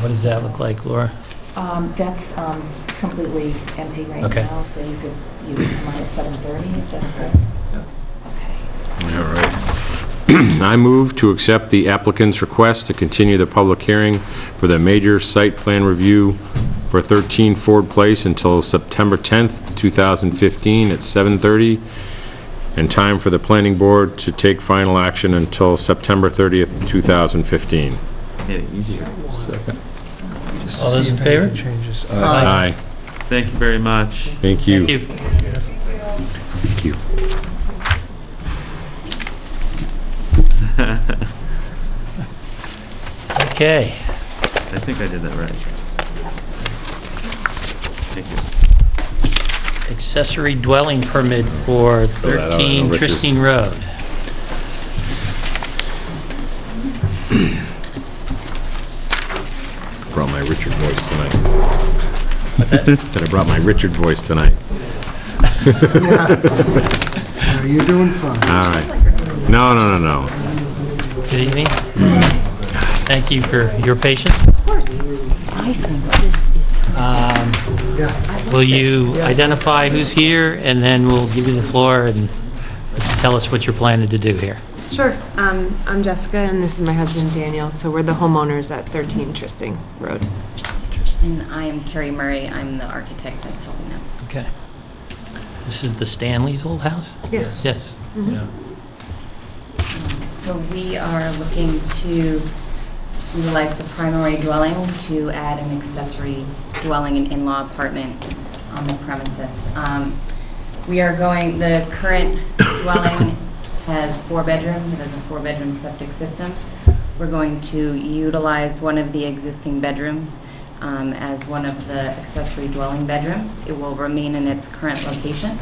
What does that look like, Laura? That's completely empty right Okay. now, so you could come on at 7:30 if that's good. Yeah. Okay. so- All right. I move to accept the applicant's request to continue the public hearing for the major site plan review for 13 Ford Place until September 10th, 2015 at 7:30, and time for the planning board to take final action until September 30th, 2015. Made it easier. Just to All those see in if favor? anything changes. Aye. Thank you very much. Thank you. Thank you. Thank you. Okay. I think I did that right. Thank you. Accessory dwelling permit for that out, 13 Richard. Tristine Road. Brought my Richard voice tonight. Said I brought my Richard voice tonight. No, you're doing fine. All right. No. Good evening. Thank you for your patience. Of course. I think this is perfect. Yeah. Will you identify who's here, and then we'll give you the floor and tell us what you're planning to do here. Sure. I'm Jessica, and this is my husband, Daniel. So we're the homeowners at 13 Tristing Road. And I'm Carrie Murray. I'm the architect that's helping them. Okay. This is the Stanley's old house? Yes. Yes. So we are looking to utilize the primary dwelling to add an accessory dwelling and in-law apartment on the premises. The current dwelling has 4 bedrooms. It has a 4-bedroom septic system. We're going to utilize one of the existing bedrooms as one of the accessory dwelling bedrooms. It will remain in its current location.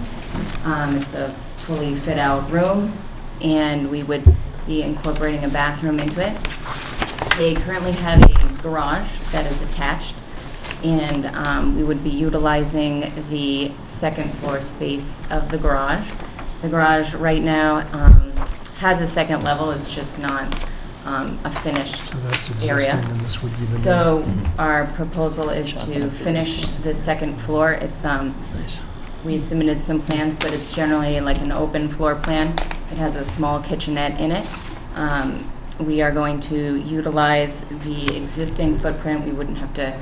It's a fully fit-out room, and we would be incorporating a bathroom into it. They currently have a garage that is attached, and we would be utilizing the second floor space of the garage. The garage right now has a second level, it's just not a finished So that's existing, area. and this would be the new. So our proposal is to finish the second floor. It's, we submitted some plans, but it's generally like an open floor plan. It has a small kitchenette in it. We are going to utilize the existing footprint. We wouldn't have to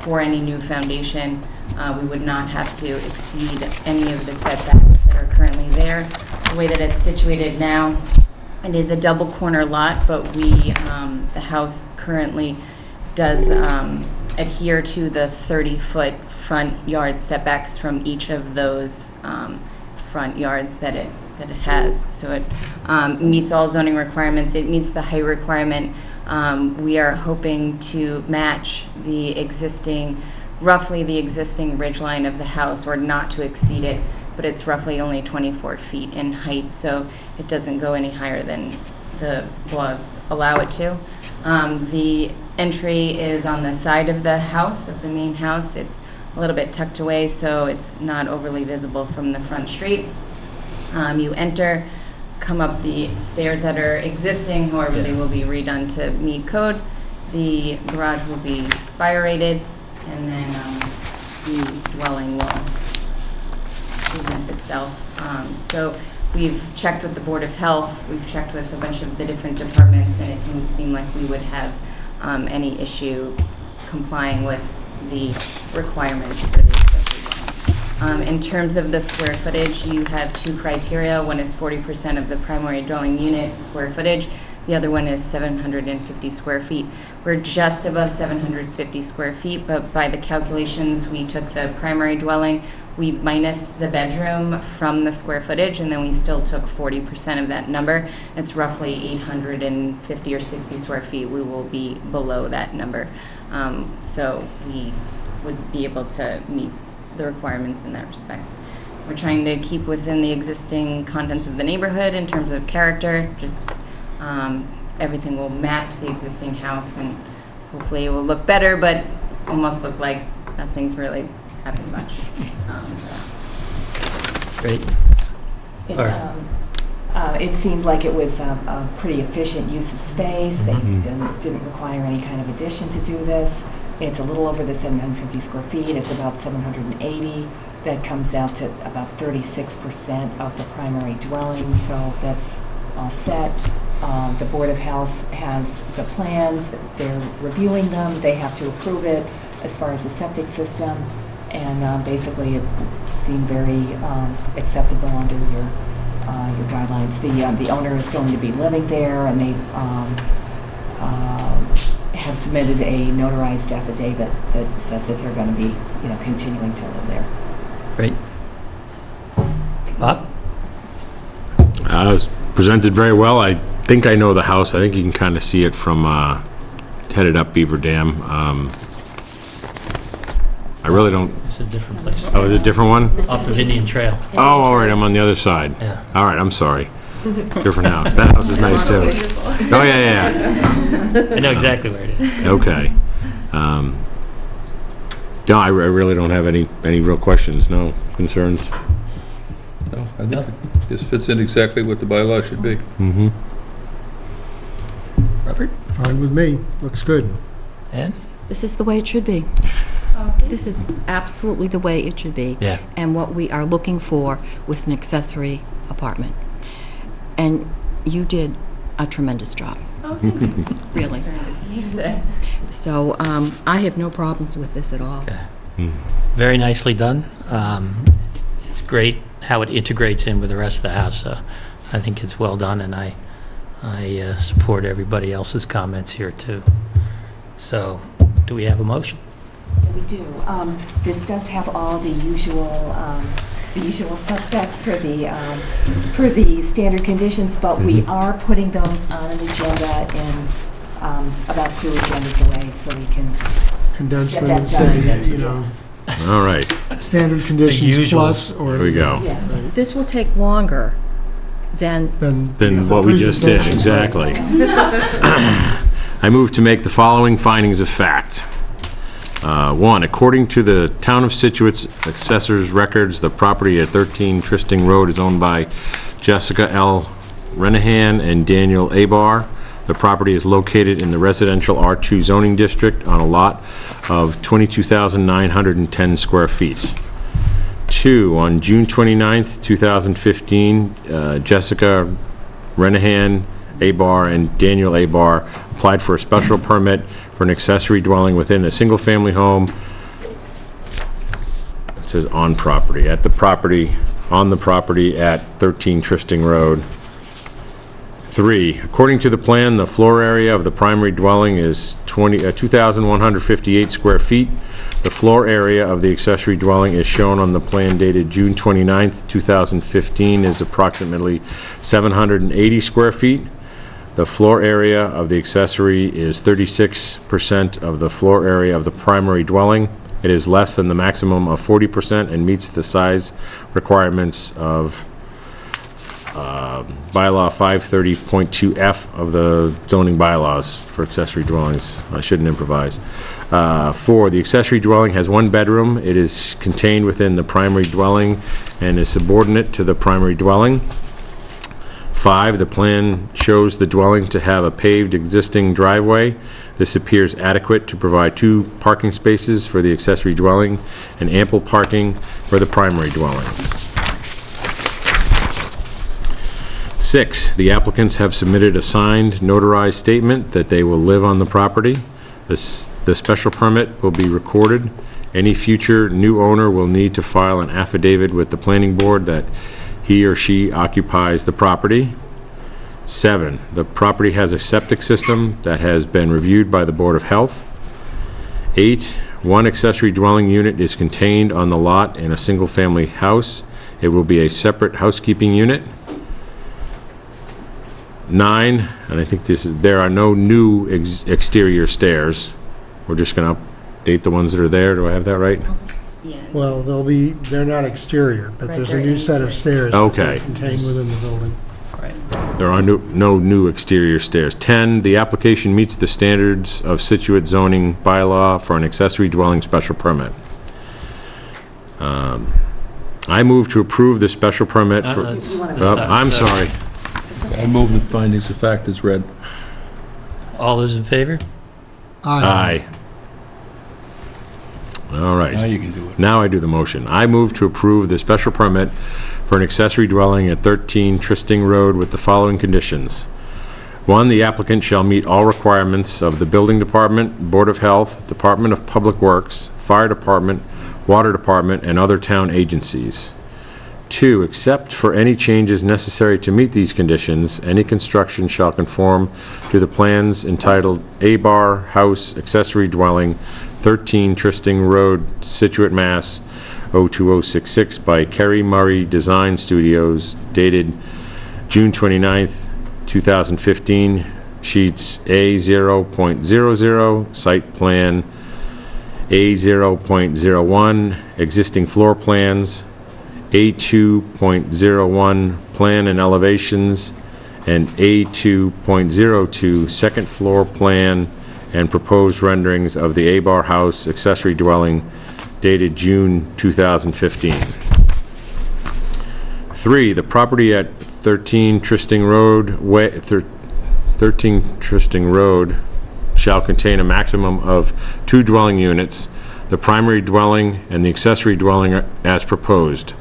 pour any new foundation. We would not have to exceed any of the setbacks that are currently there. The way that it's situated now, it is a double corner lot, but the house currently does adhere to the 30-foot front yard setbacks from each of those front yards that it has. So it meets all zoning requirements. It meets the height requirement. We are hoping to match roughly the existing ridge line of the house, or not to exceed it, but it's roughly only 24 feet in height, so it doesn't go any higher than the laws allow it to. The entry is on the side of the house, of the main house. It's a little bit tucked away, so it's not overly visible from the front street. You enter, come up the stairs that are existing, however, they will be redone to meet code. The garage will be fire rated, and then the dwelling will present itself. So we've checked with the Board of Health, we've checked with a bunch of the different departments, and it didn't seem like we would have any issue complying with the requirements for the accessory dwelling. In terms of the square footage, you have 2 criteria. One is 40% of the primary dwelling unit square footage. The other one is 750 square feet. We're just above 750 square feet, but by the calculations, we took the primary dwelling, we minus the bedroom from the square footage, and then we still took 40% of that number. It's roughly 850 or 60 square feet. We will be below that number. So we would be able to meet the requirements in that respect. We're trying to keep within the existing contents of the neighborhood in terms of character, just everything will match the existing house, and hopefully it will look better, but almost look like nothing's really happened much. Great. It seemed like it was a pretty efficient use of space. They didn't require any kind of addition to do this. It's a little over the 750 square feet. It's about 780. That comes out to about 36% of the primary dwelling, so that's all set. The Board of Health has the plans. They're reviewing them. They have to approve it as far as the septic system, and basically it seemed very acceptable under your guidelines. The owner is going to be living there, and they have submitted a notarized affidavit that says that they're going to be, continuing to live there. Great. Bob? It was presented very well. I think I know the house. I think you can kind of see it from headed up Beaver Dam. I really don't. It's a different place. Oh, is it a different one? Off of Indian Trail. Oh, all right. I'm on the other side. Yeah. All right. I'm sorry. Different house. That house is nice too. Oh yeah. I know exactly where it is. Okay. No, I really don't have any real questions. No concerns. No, I think it just fits in exactly what the bylaw should be. Mm-hmm. Robert? Fine with me, looks good. And? This is the way it should be. This is absolutely the way it should be. Yeah. And what we are looking for with an accessory apartment. And you did a tremendous job, Oh, thank you. really. Very nice of you to say. So I have no problems with this at all. Okay. Very nicely done. It's great how it integrates in with the rest of the house. So I think it's well done, and I support everybody else's comments here, too. So, do we have a motion? We do. This does have all the usual suspects for the standard conditions, but we are putting those on an agenda in about 2 agendas away, so we can Condense get them that and done. say, you know, All right, standard conditions usual. plus, or... here we go. Yeah. This will take longer than, Then What we just did, exactly. I move to make the following findings of fact. 1, according to the Town of Situate's assessor's records, the property at 13 Tristing Road is owned by Jessica L. Renahan and Daniel Abar. The property is located in the residential R2 zoning district on a lot of 22,910 square feet. 2, on June 29th, 2015, Jessica Renahan, Abar, and Daniel Abar applied for a special permit for an accessory dwelling within a single-family home. It says on property, on the property at 13 Tristing Road. 3, according to the plan, the floor area of the primary dwelling is 2,158 square feet. The floor area of the accessory dwelling is shown on the plan dated June 29th, 2015, is approximately 780 square feet. The floor area of the accessory is 36% of the floor area of the primary dwelling. It is less than the maximum of 40% and meets the size requirements of bylaw 530.2F of the zoning bylaws for accessory dwellings. I shouldn't improvise. 4, the accessory dwelling has 1 bedroom. It is contained within the primary dwelling and is subordinate to the primary dwelling. 5, the plan shows the dwelling to have a paved existing driveway. This appears adequate to provide 2 parking spaces for the accessory dwelling and ample parking for the primary dwelling. 6, the applicants have submitted a signed notarized statement that they will live on the property. The special permit will be recorded. Any future new owner will need to file an affidavit with the planning board that he or she occupies the property. 7, the property has a septic system that has been reviewed by the Board of Health. 8, 1 accessory dwelling unit is contained on the lot in a single-family house. It will be a separate housekeeping unit. 9, and I think there are no new exterior stairs. We're just going to update the ones that are there. Do I have that right? Yeah. Well, they're not exterior, but Right, there's a they're new set of stairs. that Okay. are contained within the building. There are no new exterior stairs. 10, the application meets the standards of Scituate zoning bylaw for an accessory dwelling special permit. I move to approve the special permit for... I'm sorry. I move the findings of fact as read. All those in favor? Aye. All right. Now you can do it. Now I do the motion. I move to approve the special permit for an accessory dwelling at 13 Tristing Road with the following conditions. 1, the applicant shall meet all requirements of the Building Department, Board of Health, Department of Public Works, Fire Department, Water Department, and other town agencies. 2, except for any changes necessary to meet these conditions, any construction shall conform to the plans entitled A-Bar House Accessory Dwelling, 13 Tristing Road, Scituate, Mass. 02066 by Kerry Murray Design Studios, dated June 29th, 2015, sheets A0.00, site plan A0.01, existing floor plans, A2.01, plan and elevations, and A2.02, second floor plan and proposed renderings of the A-Bar House accessory dwelling dated June 2015. 3, the property at 13 Tristing Road, 13 Trysting Road shall contain a maximum of 2 dwelling units, the primary dwelling and the accessory dwelling as proposed.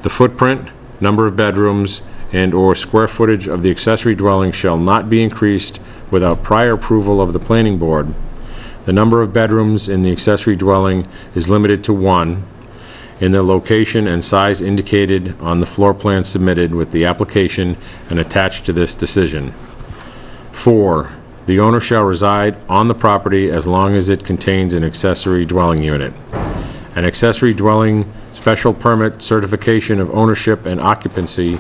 The footprint, number of bedrooms, and/or square footage of the accessory dwelling shall not be increased without prior approval of the planning board. The number of bedrooms in the accessory dwelling is limited to 1 in the location and size indicated on the floor plan submitted with the application and attached to this decision. 4, the owner shall reside on the property as long as it contains an accessory dwelling unit. An accessory dwelling special permit certification of ownership and occupancy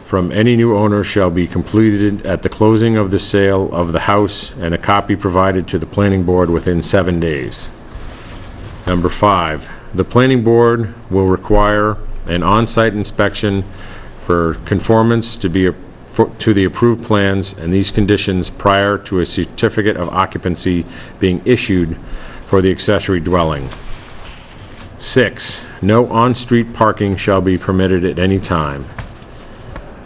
from any new owner shall be completed at the closing of the sale of the house and a copy provided to the planning board within 7 days. Number 5, the planning board will require an on-site inspection for conformance to the approved plans and these conditions prior to a certificate of occupancy being issued for the accessory dwelling. 6, no on-street parking shall be permitted at any time.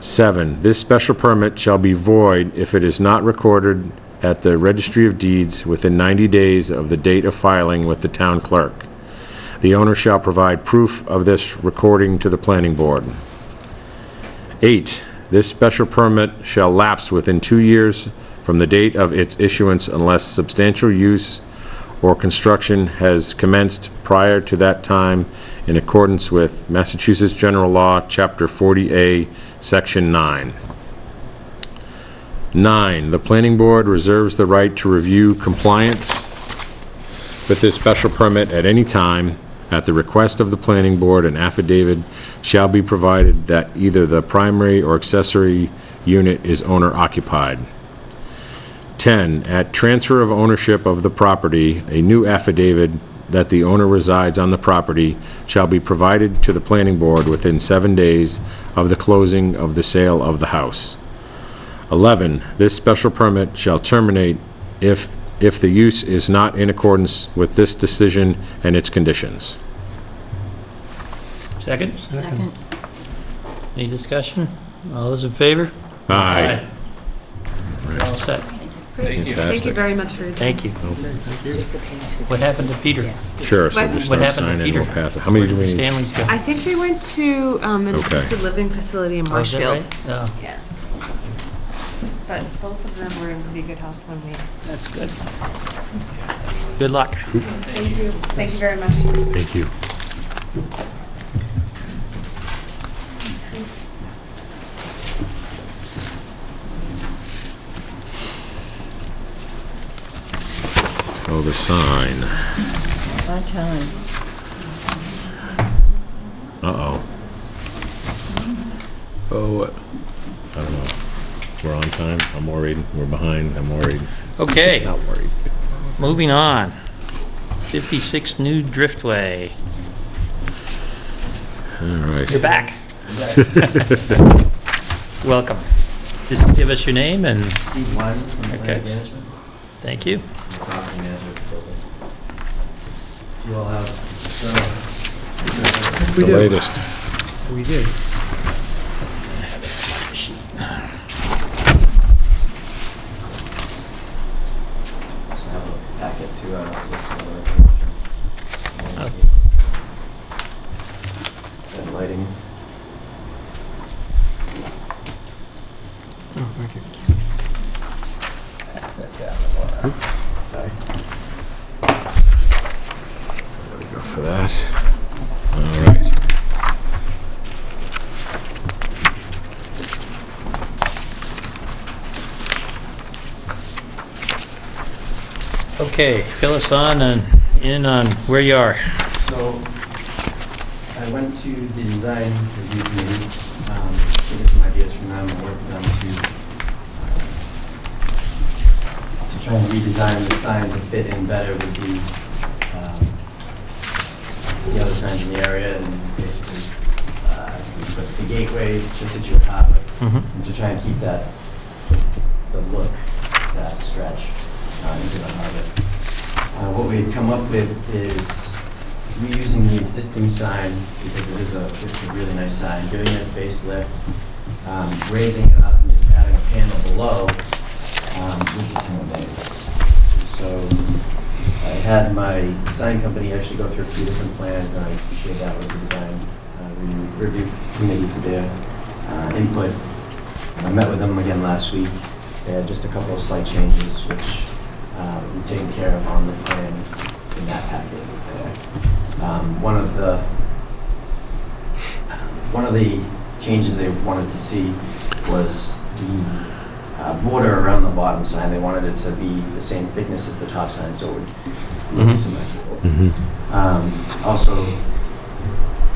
7, this special permit shall be void if it is not recorded at the Registry of Deeds within 90 days of the date of filing with the town clerk. The owner shall provide proof of this recording to the planning board. 8, this special permit shall lapse within 2 years from the date of its issuance unless substantial use or construction has commenced prior to that time in accordance with Massachusetts General Law, Chapter 40A, Section 9. 9, the planning board reserves the right to review compliance with this special permit at any time. At the request of the planning board, an affidavit shall be provided that either the primary or accessory unit is owner occupied. 10, at transfer of ownership of the property, a new affidavit that the owner resides on the property shall be provided to the planning board within 7 days of the closing of the sale of the house. 11, this special permit shall terminate if the use is not in accordance with this decision and its conditions. Second? Second. Any discussion? All those in favor? Aye. You're all set. Thank you Fantastic. very much for your time. Thank you. What happened to Peter? Sure, so What just happened to sign it and Peter? we'll pass it. How many Where do did we the need? Stanleys go? I think they went to an Okay. assisted living facility in Oh, is that Marshfield. right? Oh, Yeah. But both of them were in pretty good health when we. that's good. Good luck. Thank you. Thank you very much. Thank you. Oh, the sign. My time. Uh-oh. Oh, what? I don't know. We're on time, I'm worried. We're behind, I'm worried. Okay, Not worried. moving on. 56 New Driftway. All right. You're back. Welcome. Just give us your name and, Steve Wyman from Okay. Planning Management. thank you. I'm the property manager of the building. You all have, We The did. latest. We did. also have a packet to this other Oh. and lighting. Oh, thank you. Pass that down as well. Sorry. There we go for that. All right. Okay, fill us in on where you are. So, I went to the design review committee, to get some ideas from them and work with them to try and redesign the sign to fit in better with the other signs in the area, and basically, we put the gateway to Scituate Harbor, and to try and keep that, the look, that stretch into the harbor. What we've come up with is reusing the existing sign, because it's a really nice sign, giving it a facelift, raising it up and just adding a panel below, with the tenant names. So I had my design company actually go through a few different plans, and I shared that with the design review committee for their input. I met with them again last week. They had just a couple of slight changes, which we've taken care of on the plan in that packet there. One of the changes they wanted to see was the border around the bottom sign. They wanted it to be the same thickness as the top sign, so it would look symmetrical. Also,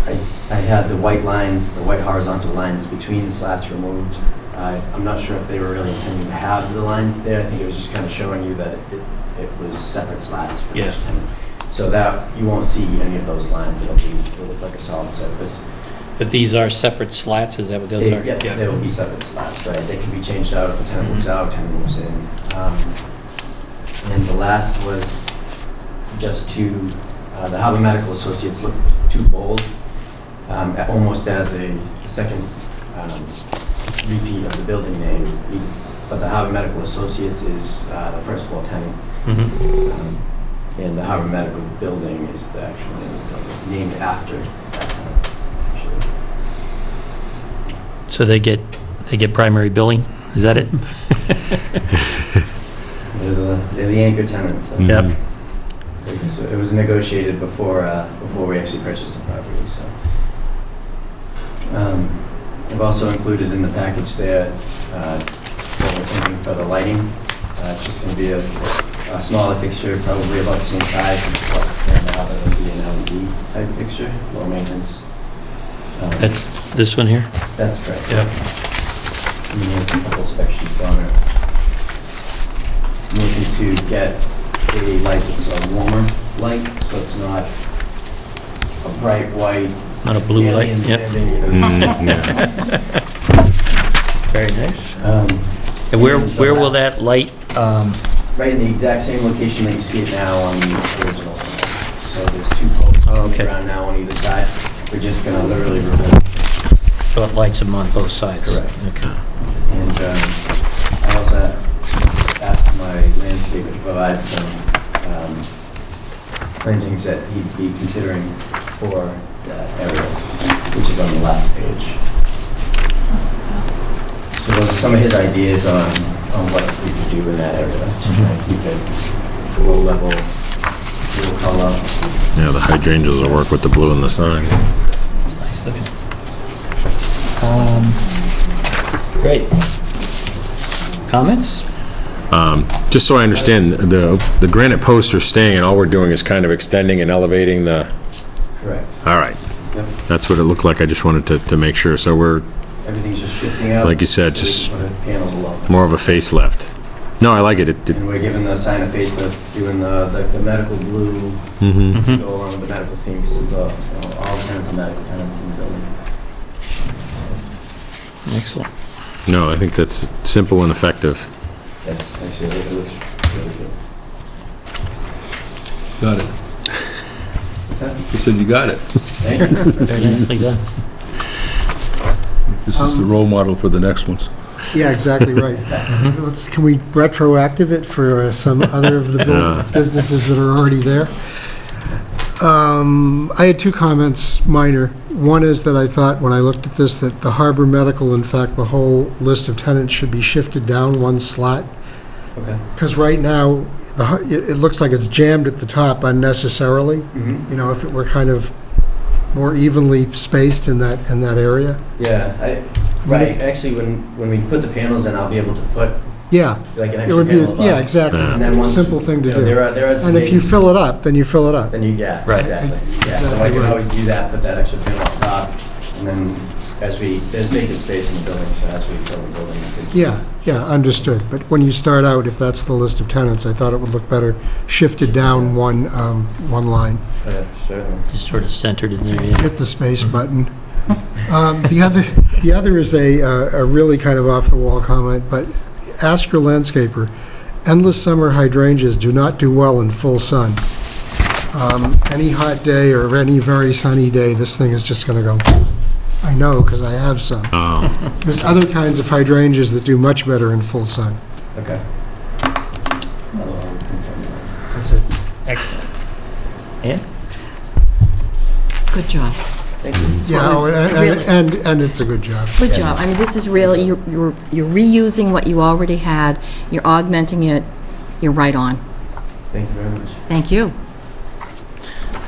I had the white lines, the white horizontal lines between the slats removed. I'm not sure if they were really intending to have the lines there. I think it was just kind of showing you that it was separate slats for each tenant. So that you won't see any of those lines. It'll look like a solid surface. But these are separate slats, is that what those are? Yeah, they will be separate slats, right? They can be changed out if a tenant moves out, tenant moves in. And the last was just to, the Harbor Medical Associates looked too bold, almost as a second repeat of the building name. But the Harbor Medical Associates is the first floor tenant. And the Harbor Medical Building is the actual name of the building, named after that tenant, actually. So they get primary billing? Is that it? They're the anchor tenants. So. Yep. So it was negotiated before we actually purchased the property. So I've also included in the package there what we're thinking for the lighting. It's just going to be a smaller fixture, probably about the same size as what's there now. It'll be an LED type fixture, low maintenance. That's this one here? That's correct. Yep. And there's a couple spec sheets on it. I'm looking to get a light that's a warmer light, so it's not a bright white. Not a blue light? alien Yep. standing, Very nice. And where will that light, Right in the exact same location that you see it now on the original sign. So there's two posts on the ground now on either side. We're just going to literally remove. so it lights them on both sides? Correct. Okay. And I also asked my landscaper to provide some plantings that he'd be considering for that area, which is on the last page. So those are some of his ideas on what we could do in that area. To try and keep it low level, blue color. Yeah, the hydrangeas will work with the blue and the sign. Nice looking. Great. Comments? Just so I understand, the granite posts are staying and all we're doing is kind of extending and elevating the... Correct. All right. Yep. That's what it looked like. I just wanted to make sure. So we're, Everything's just shifting out. like you said, so we just can put a panel below. more of a facelift. No, I like it. And we're giving the sign a facelift, doing the medical blue, Mhm. go along with the medical theme, because it's all kinds of medical tenants in the building. Excellent. No, I think that's simple and effective. Yes, actually, it looks really good. Got it. What's that? You said you got it. Thank you. Very nicely done. This is the role model for the next ones. Yeah, exactly right. Can we retroactive it for some other of the businesses that are already there? I had two comments, minor. One is that I thought, when I looked at this, that the Harbor Medical, in fact, the whole list of tenants should be shifted down one slot. Okay. Because right now, it looks like it's jammed at the top unnecessarily. Mhm. You know, if it were kind of more evenly spaced in that area. Yeah, right, actually, when we put the panels in, I'll be able to put Yeah, like an it extra would be, panel above. yeah, exactly. And then once, Simple thing to you know, do. there are some And if you days- fill it up, then you fill it up. Then you, yeah, Right. exactly. Yeah, so I Exactly can right. always do that, put that extra panel up top, and then there's vacant space in the building, so as we fill the building. I think- Yeah, understood. But when you start out, if that's the list of tenants, I thought it would look better shifted down one line. Yeah, certainly. Just sort of centered in there, yeah. Hit the space button. The other is a really kind of off-the-wall comment, but ask your landscaper, endless summer hydrangeas do not do well in full sun. Any hot day or any very sunny day, this thing is just going to go, I know, because I have some. Oh, There's other kinds of hydrangeas that do much better in full sun. Okay. Excellent. Ann? Good job. This is what Yeah, we're really- and it's a good job. Good job. I mean, this is really, you're reusing what you already had, you're augmenting it, you're right on. Thank you very much. Thank you.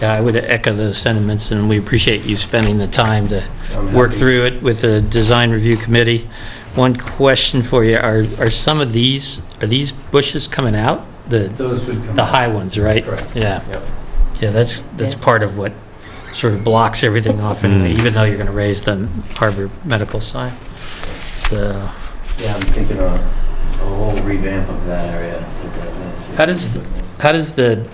Yeah, I would echo those sentiments, and we appreciate you spending the time to I'm work happy. through it with the design review committee. One question for you, are some of these, are these bushes coming out? Those would come. The high ones, right? Correct. Yeah. Yep. Yeah, that's part of what sort of blocks everything off anyway, even though you're going to raise the Harbor Medical sign. So, Yeah, I'm thinking of a whole revamp of that area. how does the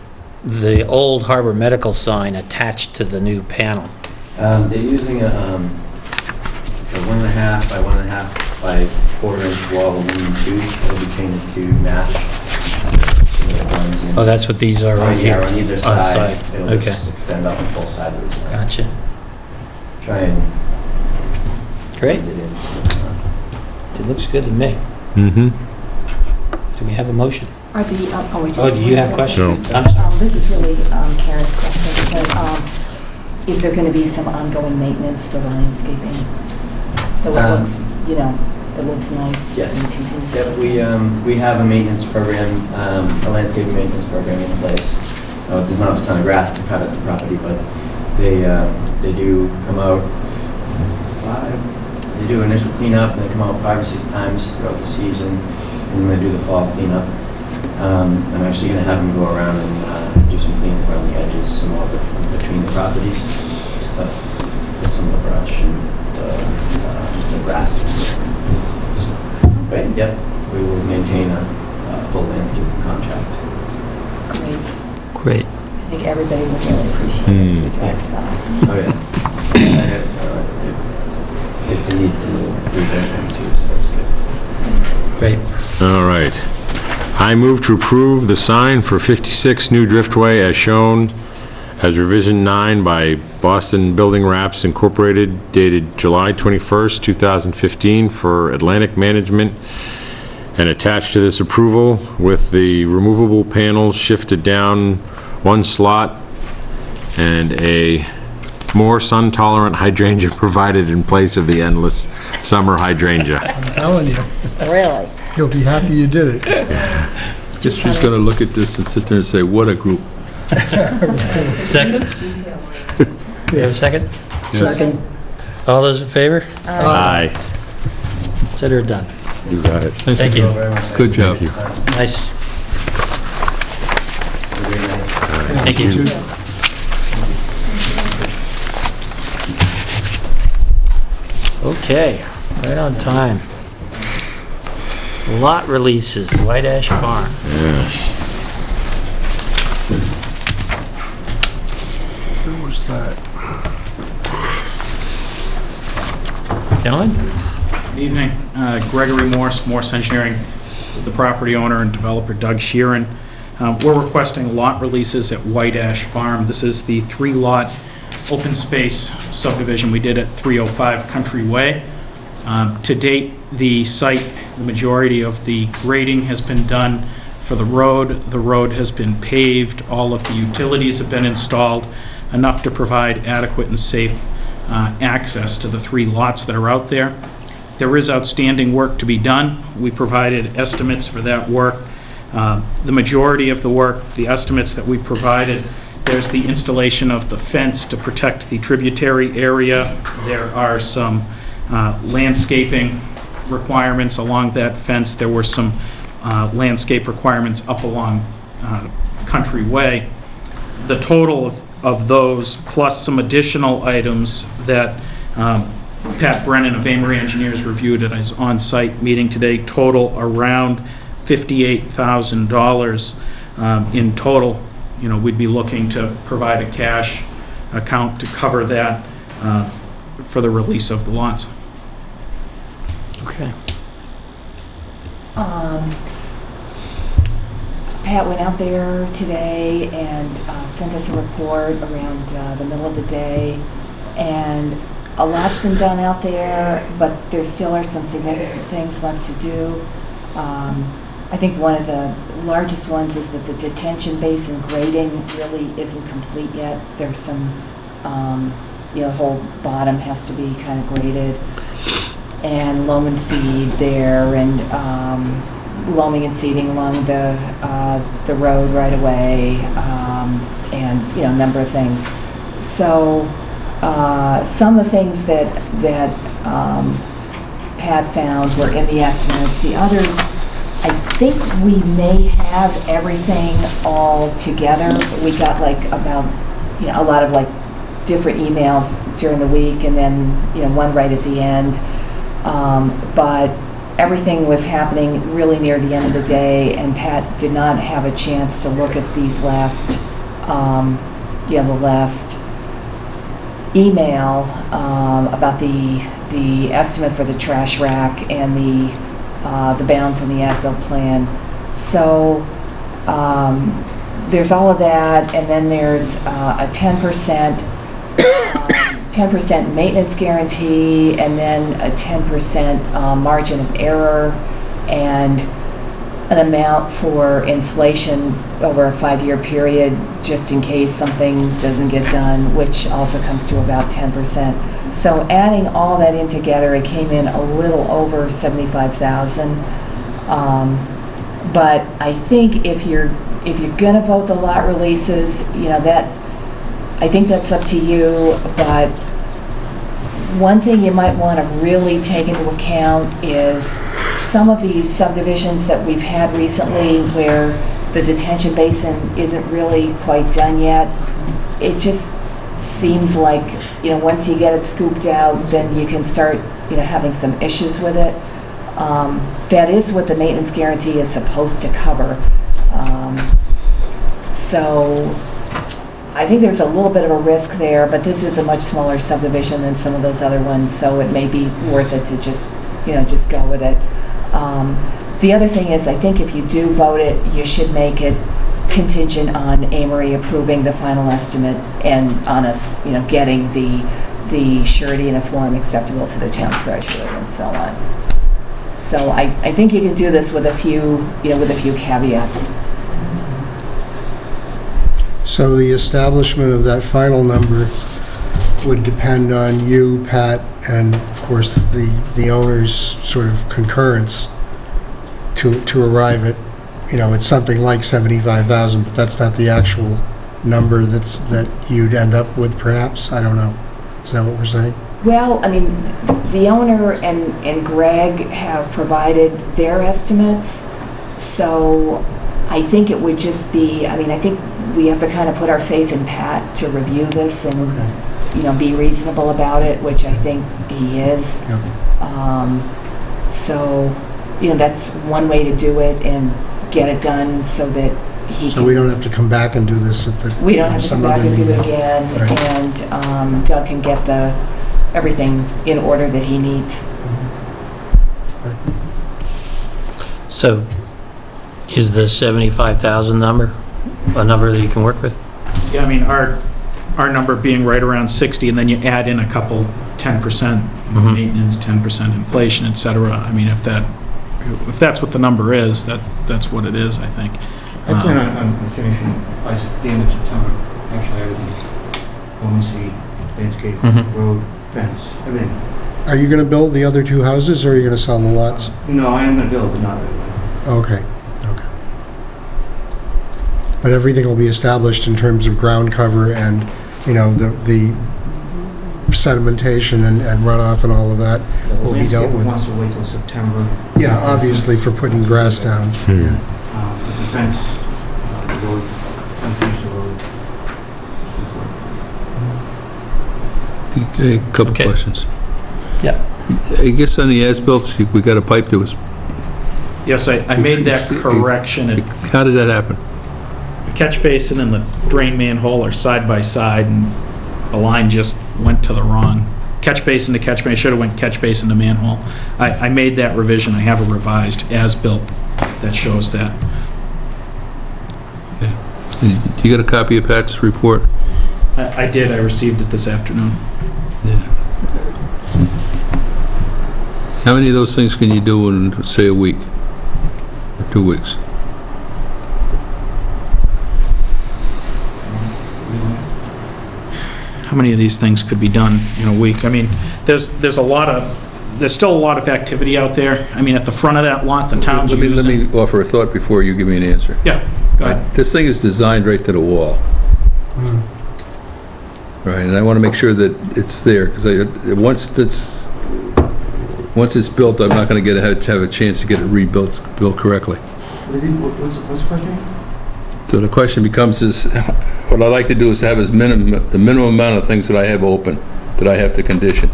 old Harbor Medical sign attach to the new panel? They're using it's a 1.5 by 1.5 by 1/4 inch wall aluminum tube. It'll be painted to match. Oh, that's what these are right Yeah, here? on either On the side. side. It'll Okay. just extend up on both sides of the sign. Gotcha. Try and Great. blend it in. So it's not- It looks good to me. Mm-hmm. Do we have a motion? Are the, Oh, do you have questions? I'm sorry. This is really Karen's question, because is there going to be some ongoing maintenance for the landscaping? So it looks, it looks nice Yes. and continues. Yep, we have a maintenance program, a landscape maintenance program in place. There's not a ton of grass to cut at the property, but they do come out they do initial cleanup, and they come out 5 or 6 times throughout the season, and then they do the fall cleanup. I'm actually going to have them go around and do some cleanup around the edges, some more between the properties, just to get some of the brush and the grass. So, but yep, we will maintain a full landscaping contract. Great. Great. I think everybody will really appreciate the dry stuff. Oh, yeah. It needs a little revision too, so it's good. Great. All right. I move to approve the sign for 56 New Driftway as shown as revision 9 by Boston Building Wraps Incorporated, dated July 21st, 2015, for Atlantic Management, and attached to this approval with the removable panels shifted down 1 slot and a more sun-tolerant hydrangea provided in place of the endless summer hydrangea. I'm telling you, Really? you'll be happy you did it. History's gonna look at this and sit there and say, what a group. Second? We have a second? Second. All those in favor? Aye. Consider it done. You got it. Thanks Thank a you. lot. Very much. Good job. Thank you. Nice. Have a great night. Thank you. Okay, right on time. Lot releases, White Ash Farm. Where was that? Gentlemen? Good evening. Gregory Morse Engineering, the property owner and developer Doug Sheeran. We're requesting lot releases at White Ash Farm. This is the 3-lot open space subdivision we did at 305 Country Way. To date, the site, the majority of the grading has been done for the road. The road has been paved. All of the utilities have been installed, enough to provide adequate and safe access to the 3 lots that are out there. There is outstanding work to be done. We provided estimates for that work. The majority of the work, the estimates that we provided, there's the installation of the fence to protect the tributary area. There are some landscaping requirements along that fence. There were some landscape requirements up along Country Way. The total of those, plus some additional items that Pat Brennan of Amory Engineers reviewed at his on-site meeting today, total around $58,000 in total. We'd be looking to provide a cash account to cover that for the release of the lots. Okay. Pat went out there today and sent us a report around the middle of the day, and a lot's been done out there, but there still are some significant things left to do. I think one of the largest ones is that the detention basin grading really isn't complete yet. There's some, the whole bottom has to be kind of graded. And loam and seed there, and loaming and seeding along the road right away, and, a number of things. So some of the things that Pat found were in the estimates. The others, I think we may have everything all together. We got about, a lot of different emails during the week, and then, one right at the end. But everything was happening really near the end of the day, and Pat did not have a chance to look at these last, the last email about the estimate for the trash rack and the bounds in the as-built plan. So there's all of that, and then there's a 10% maintenance guarantee, and then a 10% margin of error, and an amount for inflation over a 5-year period, just in case something doesn't get done, which also comes to about 10%. So adding all that in together, it came in a little over $75,000. But I think if you're gonna vote the lot releases, I think that's up to you, but one thing you might want to really take into account is some of these subdivisions that we've had recently where the detention basin isn't really quite done yet. It just seems like, once you get it scooped out, then you can start, having some issues with it. That is what the maintenance guarantee is supposed to cover. So I think there's a little bit of a risk there, but this is a much smaller subdivision than some of those other ones, so it may be worth it to just go with it. The other thing is, I think if you do vote it, you should make it contingent on Amory approving the final estimate and on us, getting the surety in a form acceptable to the town treasurer and so on. So I think you can do this with a few caveats. So the establishment of that final number would depend on you, Pat, and of course the owner's sort of concurrence to arrive at, it's something like 75,000, but that's not the actual number that you'd end up with, perhaps? I don't know. Is that what we're saying? Well, the owner and Greg have provided their estimates, so I think it would just be, I think we have to kind of put our faith in Pat to review this and, be reasonable about it, which I think he is. Yeah. So, that's one way to do it and get it done so that he So can... we don't have to come back and do this at the... We don't have to come back and do it again, Right. and Doug can get everything in order that he needs. So is the 75,000 number a number that you can work with? Yeah, our number being right around 60, and then you add in a couple 10% maintenance, 10% inflation, et cetera. If that's what the number is, that's what it is, I think. I plan on finishing by the end of September, actually everything. Home and seed, landscape, road, fence, everything. Are you going to build the other two houses, or are you going to sell the lots? No, I am going to build, but not that way. Okay. But everything will be established in terms of ground cover and, the sedimentation and runoff and all of that will be dealt with. The landscaper wants to wait till September. Yeah, obviously for putting grass down. But the fence, the road, unfinish the road. Okay, a couple Okay. questions. Yeah. I guess on the as-built, we got a pipe that was... Yes, I made that correction. How did that happen? The catch basin and the drain manhole are side by side, and the line just went to the wrong. Catch basin to catch basin, should have went catch basin to manhole. I made that revision. I have a revised as-built that shows that. You got a copy of Pat's report? I did, I received it this afternoon. Yeah. How many of those things can you do in, say, a week? Or 2 weeks? how many of these things could be done in a week? I mean, there's still a lot of activity out there. I mean, at the front of that lot, the town's Let using. me offer a thought before you give me an answer. Yeah, go ahead. This thing is designed right to the wall. Right, and I want to make sure that it's there, because once it's built, I'm not going to have a chance to get it built correctly. What's the question? So the question becomes is, what I'd like to do is have the minimum amount of things that I have open, that I have to condition.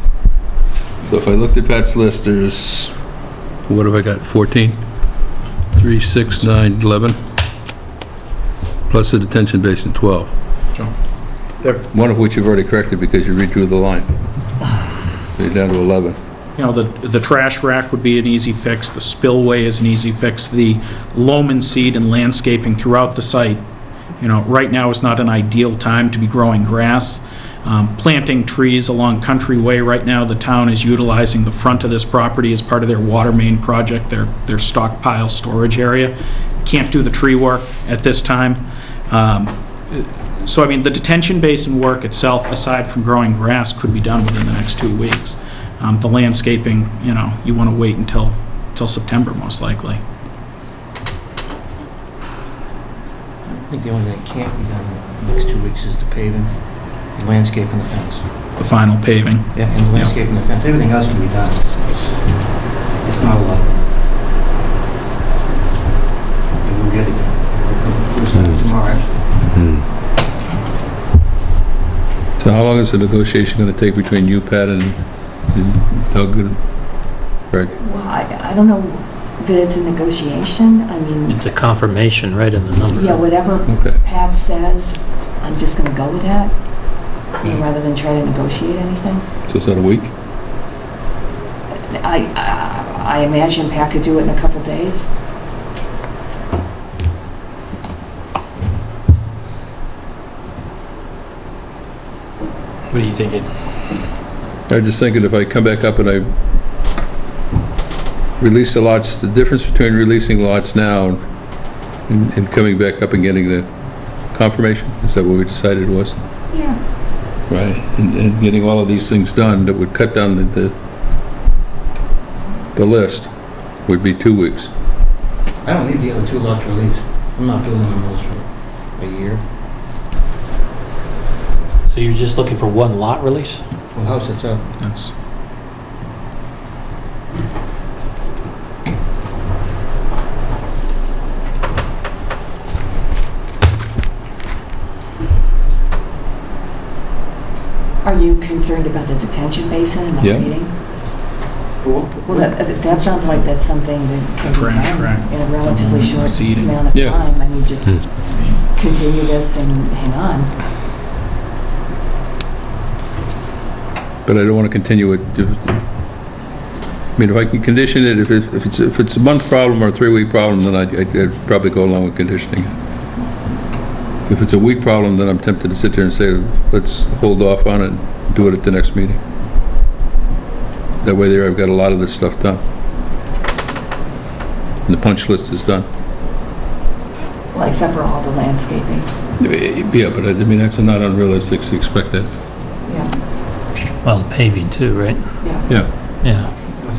So if I looked at Pat's list, there's, what have I got, 14? 3, 6, 9, 11? Plus the detention basin, 12. Sure. One of which you've already corrected because you redrew the line. So you're down to 11. You know, the trash rack would be an easy fix, the spillway is an easy fix, the loam and seed and landscaping throughout the site. You know, right now is not an ideal time to be growing grass. Planting trees along Country Way, right now the town is utilizing the front of this property as part of their water main project, their stockpile storage area. Can't do the tree work at this time. So, I mean, the detention basin work itself, aside from growing grass, could be done within the next 2 weeks. The landscaping, you know, you want to wait until September, most likely. I think the only thing that can't be done in the next 2 weeks is the paving, the landscape and the fence. The final paving. Yeah, and the landscape and the fence. Everything else can be done. It's not a lot. And we'll get it done. We'll start tomorrow, actually. So how long is the negotiation going to take between you, Pat, and Doug and Greg? Well, I don't know that it's a negotiation. I mean, It's a confirmation, right, in the number. yeah, whatever Okay. Pat says, I'm just going to go with that, rather than try to negotiate anything. So is that a week? I imagine Pat could do it in a couple days. What are you thinking? I'm just thinking if I come back up and I release the lots, the difference between releasing lots now and coming back up and getting the confirmation, is that what we decided it was? Yeah. Right, and getting all of these things done that would cut down the list would be 2 weeks. I don't need the other 2 lots released. I'm not building on those for a year. So you're just looking for one lot release? Well, house itself. That's. Are you concerned about the detention basin and the Yeah. grading? Well, that sounds like that's something that can be Trash rack. done in a relatively short Seeding. amount of Yeah. time. I mean, just continue this and hang on. But I don't want to continue it. I mean, if I can condition it, if it's a month problem or a 3-week problem, then I'd probably go along with conditioning it. If it's a week problem, then I'm tempted to sit there and say, let's hold off on it and do it at the next meeting. That way there, I've got a lot of this stuff done. And the punch list is done. Well, except for all the landscaping. Yeah, but I mean, that's not unrealistic to expect that. Yeah, Well, the paving too, right? yeah. Yeah.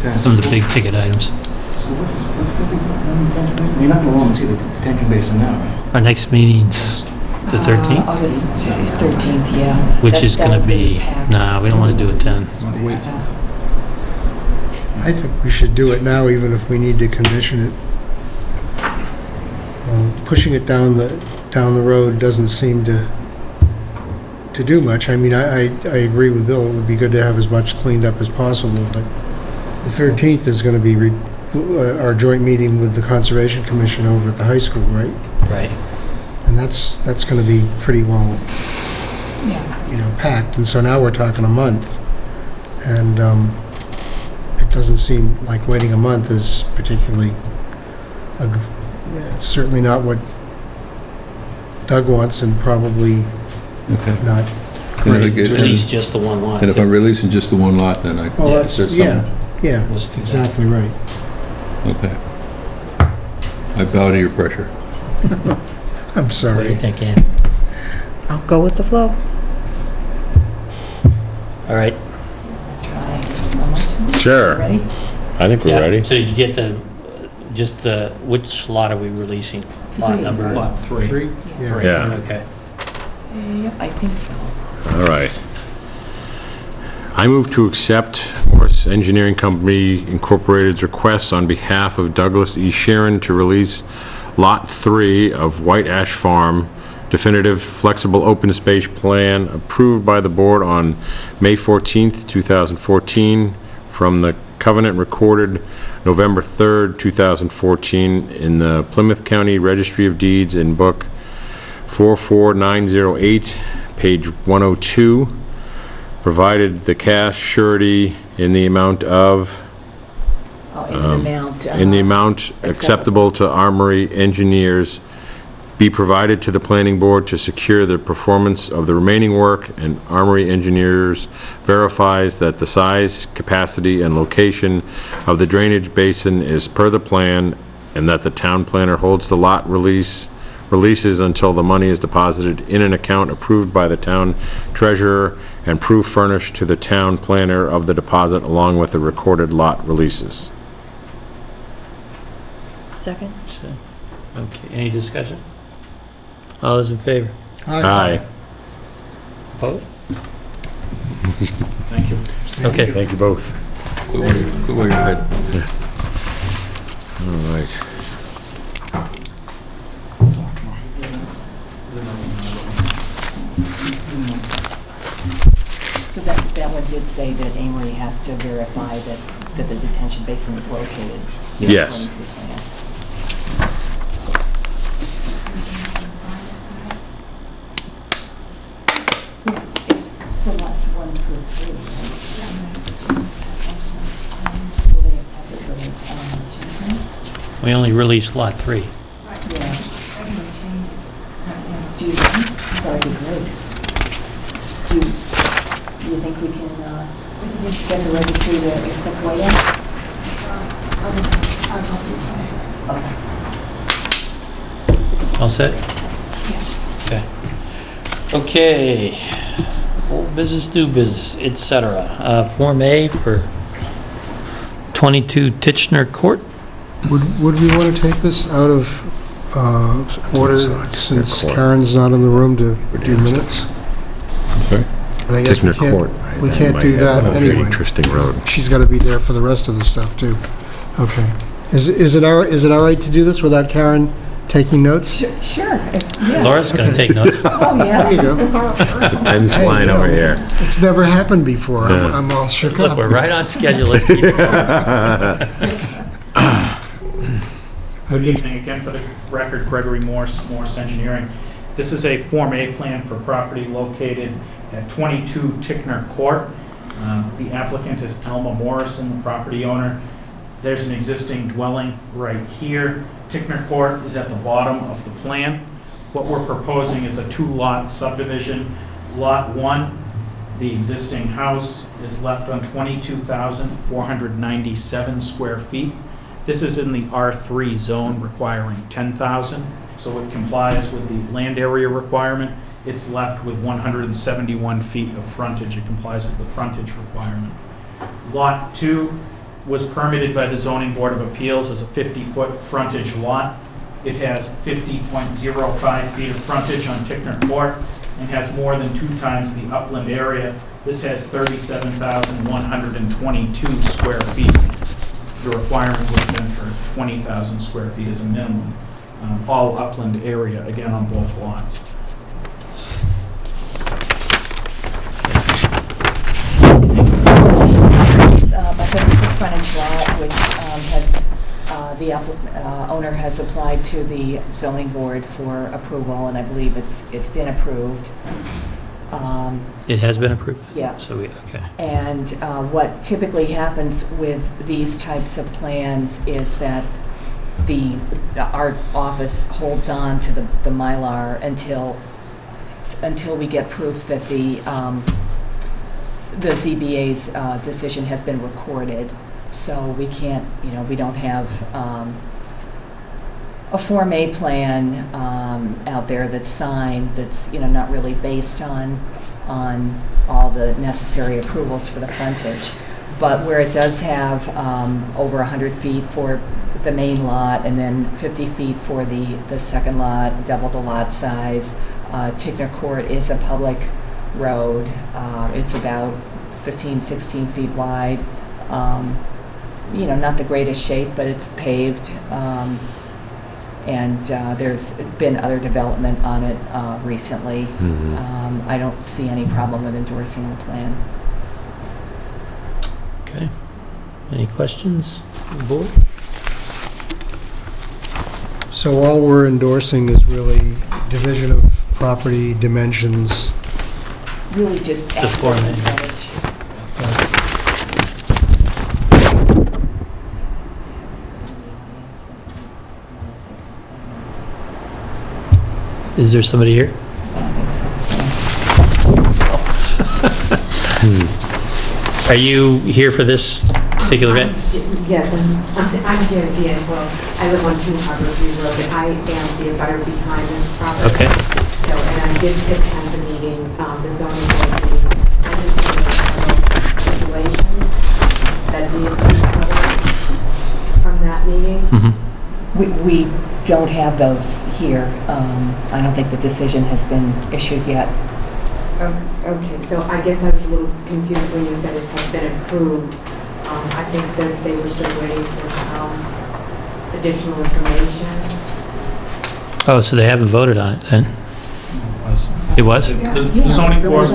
Yeah, some of the big ticket items. You're not going to want to see the detention basin now, right? Our next meeting's the 13th, August 13th, yeah. which is going That's to be, packed. nah, we don't want to do it then. Wait. I think we should do it now, even if we need to condition it. Pushing it down the road doesn't seem to do much. I mean, I agree with Bill, it would be good to have as much cleaned up as possible, but the 13th is going to be our joint meeting with the Conservation Commission over at the high school, right? Right. And that's going to be pretty well, packed, and so now we're talking a month, and it doesn't seem like waiting a month is particularly, it's certainly not what Doug wants, and probably Okay. not And if I great. get- At least just the one lot. And if I'm releasing just the one lot, then Well, Yeah, that's, there's yeah, yeah, Let's do that. exactly right. Okay. I bow to your pressure. I'm What do you sorry. think, Ann? I'll go with the flow. All right. Sure. Ready? I think we're Yeah. ready. So did you get which lot are we releasing? Lot Three. number? Lot 3. Three? Yeah. Three. Yeah. Okay. Yep, I think so. All right. I move to accept Morse Engineering Company Incorporated's request on behalf of Douglas E. Sharon to release Lot 3 of White Ash Farm, definitive flexible open space plan approved by the board on May 14th, 2014, from the covenant recorded November 3rd, 2014, in the Plymouth County Registry of Deeds in Book 44908, page 102, provided the cash surety in the amount of, Oh, in the amount acceptable to Armory Engineers be provided to the planning board to secure the performance of the remaining work, and Armory Engineers verifies that the size, capacity, and location of the drainage basin is per the plan, and that the town planner holds the lot releases until the money is deposited in an account approved by the town treasurer and proof furnished to the town planner of the deposit along with the recorded lot releases. Second? Okay, any discussion? All those in favor? Aye. Opposed? Thank you. Okay. Thank you both. Go where you're headed. All right. So that one did say that Amory has to verify that the detention basin is located. Yes. according to the plan. It's for lots 1 through 3, right? Will they accept it for the, We only released lot 3. yeah. Do you think? That would be great. Do you think we can get the registry to accept White Ash? Okay. All set? Okay. Okay. Old business, new business, et cetera. Form A for 22 Titchener Court. Would we want to take this out of order since Karen's not in the room to do minutes? Okay. And I guess we Titchener Court. can't do that Very anyway. interesting road. She's got to be there for the rest of the stuff, too. Okay. Is it all right to do this without Karen taking notes? Sure, yeah. Laura's going to take notes. Oh, yeah. There you go. I'm flying over here. It's never happened before. Yeah. I'm all shook Look, up. we're right on schedule. Let's keep it going. Good evening again. For the record, Gregory Morse, Morse Engineering. This is a Form A plan for property located at 22 Tickner Court. The applicant is Alma Morrison, the property owner. There's an existing dwelling right here. Tickner Court is at the bottom of the plan. What we're proposing is a 2-lot subdivision. Lot 1, the existing house, is left on 22,497 square feet. This is in the R3 zone requiring 10,000, so it complies with the land area requirement. It's left with 171 feet of frontage. It complies with the frontage requirement. Lot 2 was permitted by the Zoning Board of Appeals as a 50-foot frontage lot. It has 50.05 feet of frontage on Tickner Court and has more than 2 times the upland area. This has 37,122 square feet. The requirement would have been for 20,000 square feet as a minimum. All upland area, again, on both lots. A 30-foot frontage lot, which the owner has applied to the zoning board for approval, and I believe it's been approved. It has been approved? Yeah. So okay. And what typically happens with these types of plans is that our office holds on to the Mylar until we get proof that the ZBA's decision has been recorded. So we can't, we don't have a Form A plan out there that's signed, that's, not really based on on all the necessary approvals for the frontage. But where it does have over 100 feet for the main lot and then 50 feet for the second lot, double the lot size, Tickner Court is a public road. It's about 15, 16 feet wide. Not the greatest shape, but it's paved. And there's been other development on it recently. I don't see any problem with endorsing the plan. Okay. Any questions from the board? So all we're endorsing is really division of property, dimensions. Really just The access format. and frontage. Is there somebody here? Are you here for this particular event? Yes, I'm Janet D'Angelo. I live on 2 Harbor View Road, and I am the abutter behind this property. Okay. So, and I did attend the meeting, the zoning board meeting. I did see the stipulations that we covered from that meeting. We don't have those here. I don't think the decision has been issued yet. Okay, so I guess I was a little confused when you said it had been approved. I think that they were still waiting for some additional information. Oh, so they haven't voted on it then? It was? The zoning board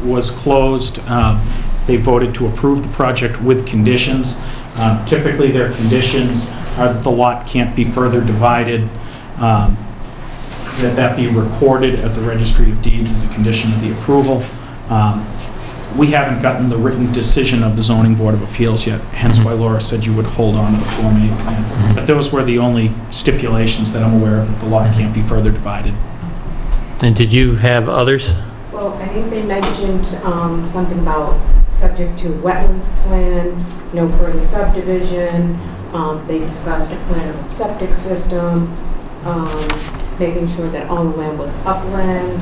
was closed. They voted to approve the project with conditions. Typically, their conditions are that the lot can't be further divided, that be recorded at the Registry of Deeds as a condition of the approval. We haven't gotten the written decision of the Zoning Board of Appeals yet, hence why Laura said you would hold on to the Form A plan. But those were the only stipulations that I'm aware of, that the lot can't be further divided. And did you have others? Well, I think they mentioned something about subject to wetlands plan, no further subdivision. They discussed a plan of a septic system, making sure that all the land was upland,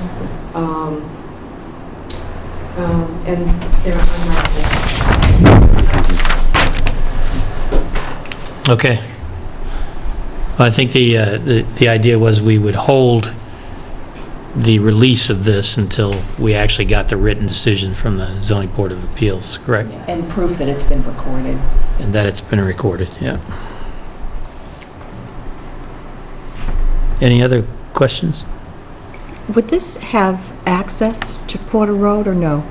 and there are Okay. Well, I think the idea was we would hold the release of this until we actually got the written decision from the Zoning Board of Appeals, correct? And proof that it's been recorded. And that it's been recorded, yeah. Any other questions? Would this have access to Porter Road or no?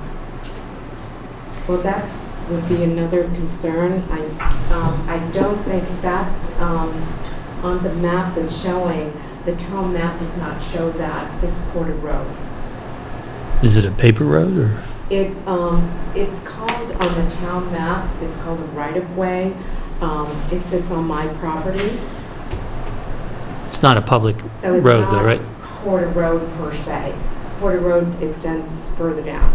Well, that's would be another concern. I don't think that on the map that's showing, the town map does not show that it's Porter Road. Is it a paper road or? It's called on the town maps. It's called a right-of-way. It sits on my property. It's not a public So it's road not though, right? Porter Road per se. Porter Road extends further down.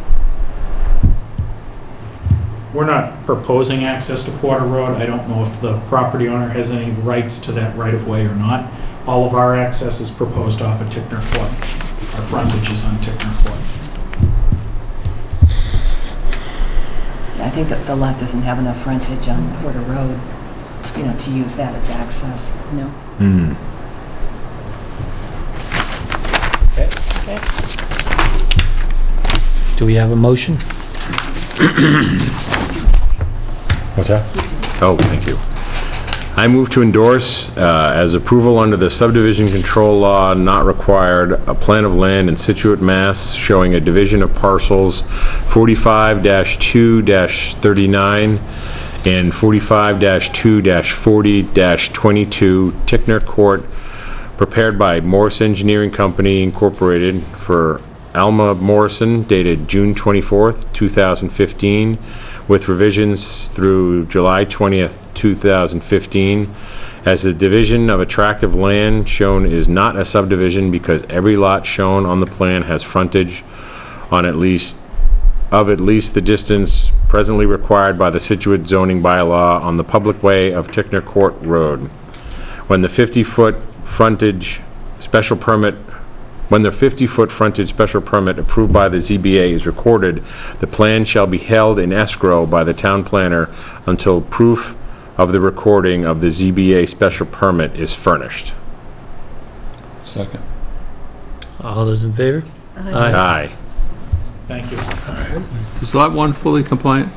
We're not proposing access to Porter Road. I don't know if the property owner has any rights to that right-of-way or not. All of our access is proposed off of Tickner Court. Our frontage is on Tickner Court. I think that the lot doesn't have enough frontage on Porter Road, to use that as access. No. Do we have a motion? What's that? Oh, thank you. I move to endorse, as approval under the subdivision control law not required, a plan of land in Scituate, Mass. Showing a division of parcels 45-2-39 and 45-2-40-22 Tickner Court, prepared by Morse Engineering Company Incorporated for Alma Morrison, dated June 24th, 2015, with revisions through July 20th, 2015, as the division of a tract of land shown is not a subdivision because every lot shown on the plan has frontage on at least the distance presently required by the Scituate zoning bylaw on the public way of Tickner Court Road. When the 50-foot frontage special permit When the 50-foot frontage special permit approved by the ZBA is recorded, the plan shall be held in escrow by the town planner until proof of the recording of the ZBA special permit is furnished. Second. All those in favor? Aye. Thank you. Is Lot 1 fully compliant?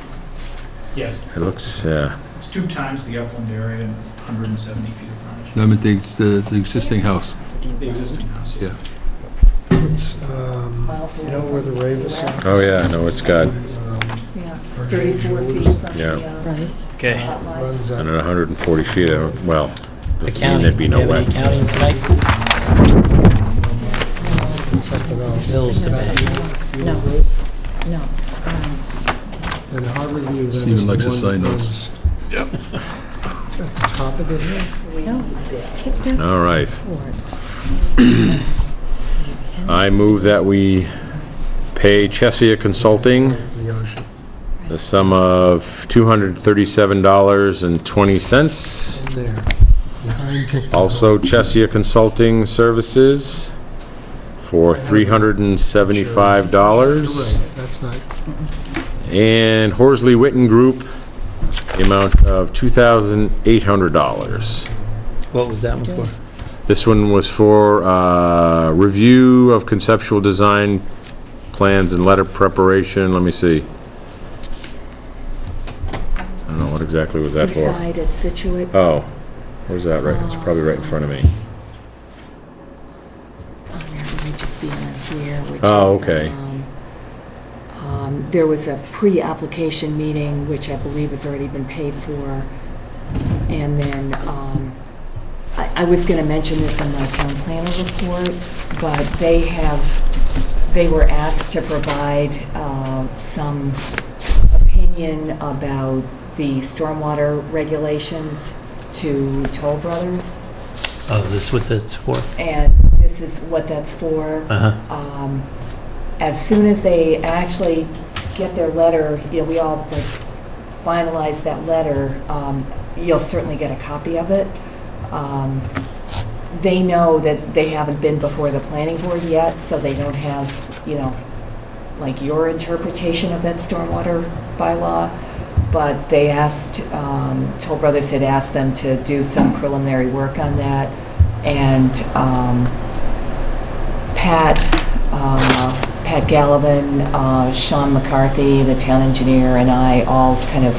Yes, It looks, it's 2 times the upland area and 170 feet of frontage. I mean, the existing house. The existing house, yeah. Yeah. It's, you know where the Ravens are? oh yeah, no, it's got, Yeah, 34 feet from Yeah. the Right. Okay. lot line. Runs I up. don't know, 140 feet, I don't, well, doesn't mean Accounting, there'd be do no you have any wet. accounting tonight? Something else. Bills to pay. No. No. And Harborview, that Stephen is the likes his one side that notes. runs at the top of the hill. No. Take that All right. forward. I move that we pay Chesia Consulting The ocean. the sum of $237.20. In there. Behind Tick. Also, Chesia Consulting Services for $375. Right, that's not, And Horsley Witten Group, the amount of $2,800. What was that one for? This one was for review of conceptual design plans and letter preparation. Let me see. I don't know, what exactly was that for? Seaside at Scituate. Oh, where's that? Right, it's probably right in front of me. It's on there, it might just be on here, which Oh, is, okay. there was a pre-application meeting, which I believe has already been paid for. And then, I was gonna mention this in my town planner report, but they were asked to provide, some opinion about the stormwater regulations to Toll Brothers. Oh, this is what that's for? And this is what that's for. Uh-huh. As soon as they actually get their letter, we all like finalize that letter, you'll certainly get a copy of it. They know that they haven't been before the planning board yet, so they don't have, like your interpretation of that stormwater bylaw. But they asked, Toll Brothers had asked them to do some preliminary work on that. And Pat Gallivan, Sean McCarthy, the town engineer, and I all kind of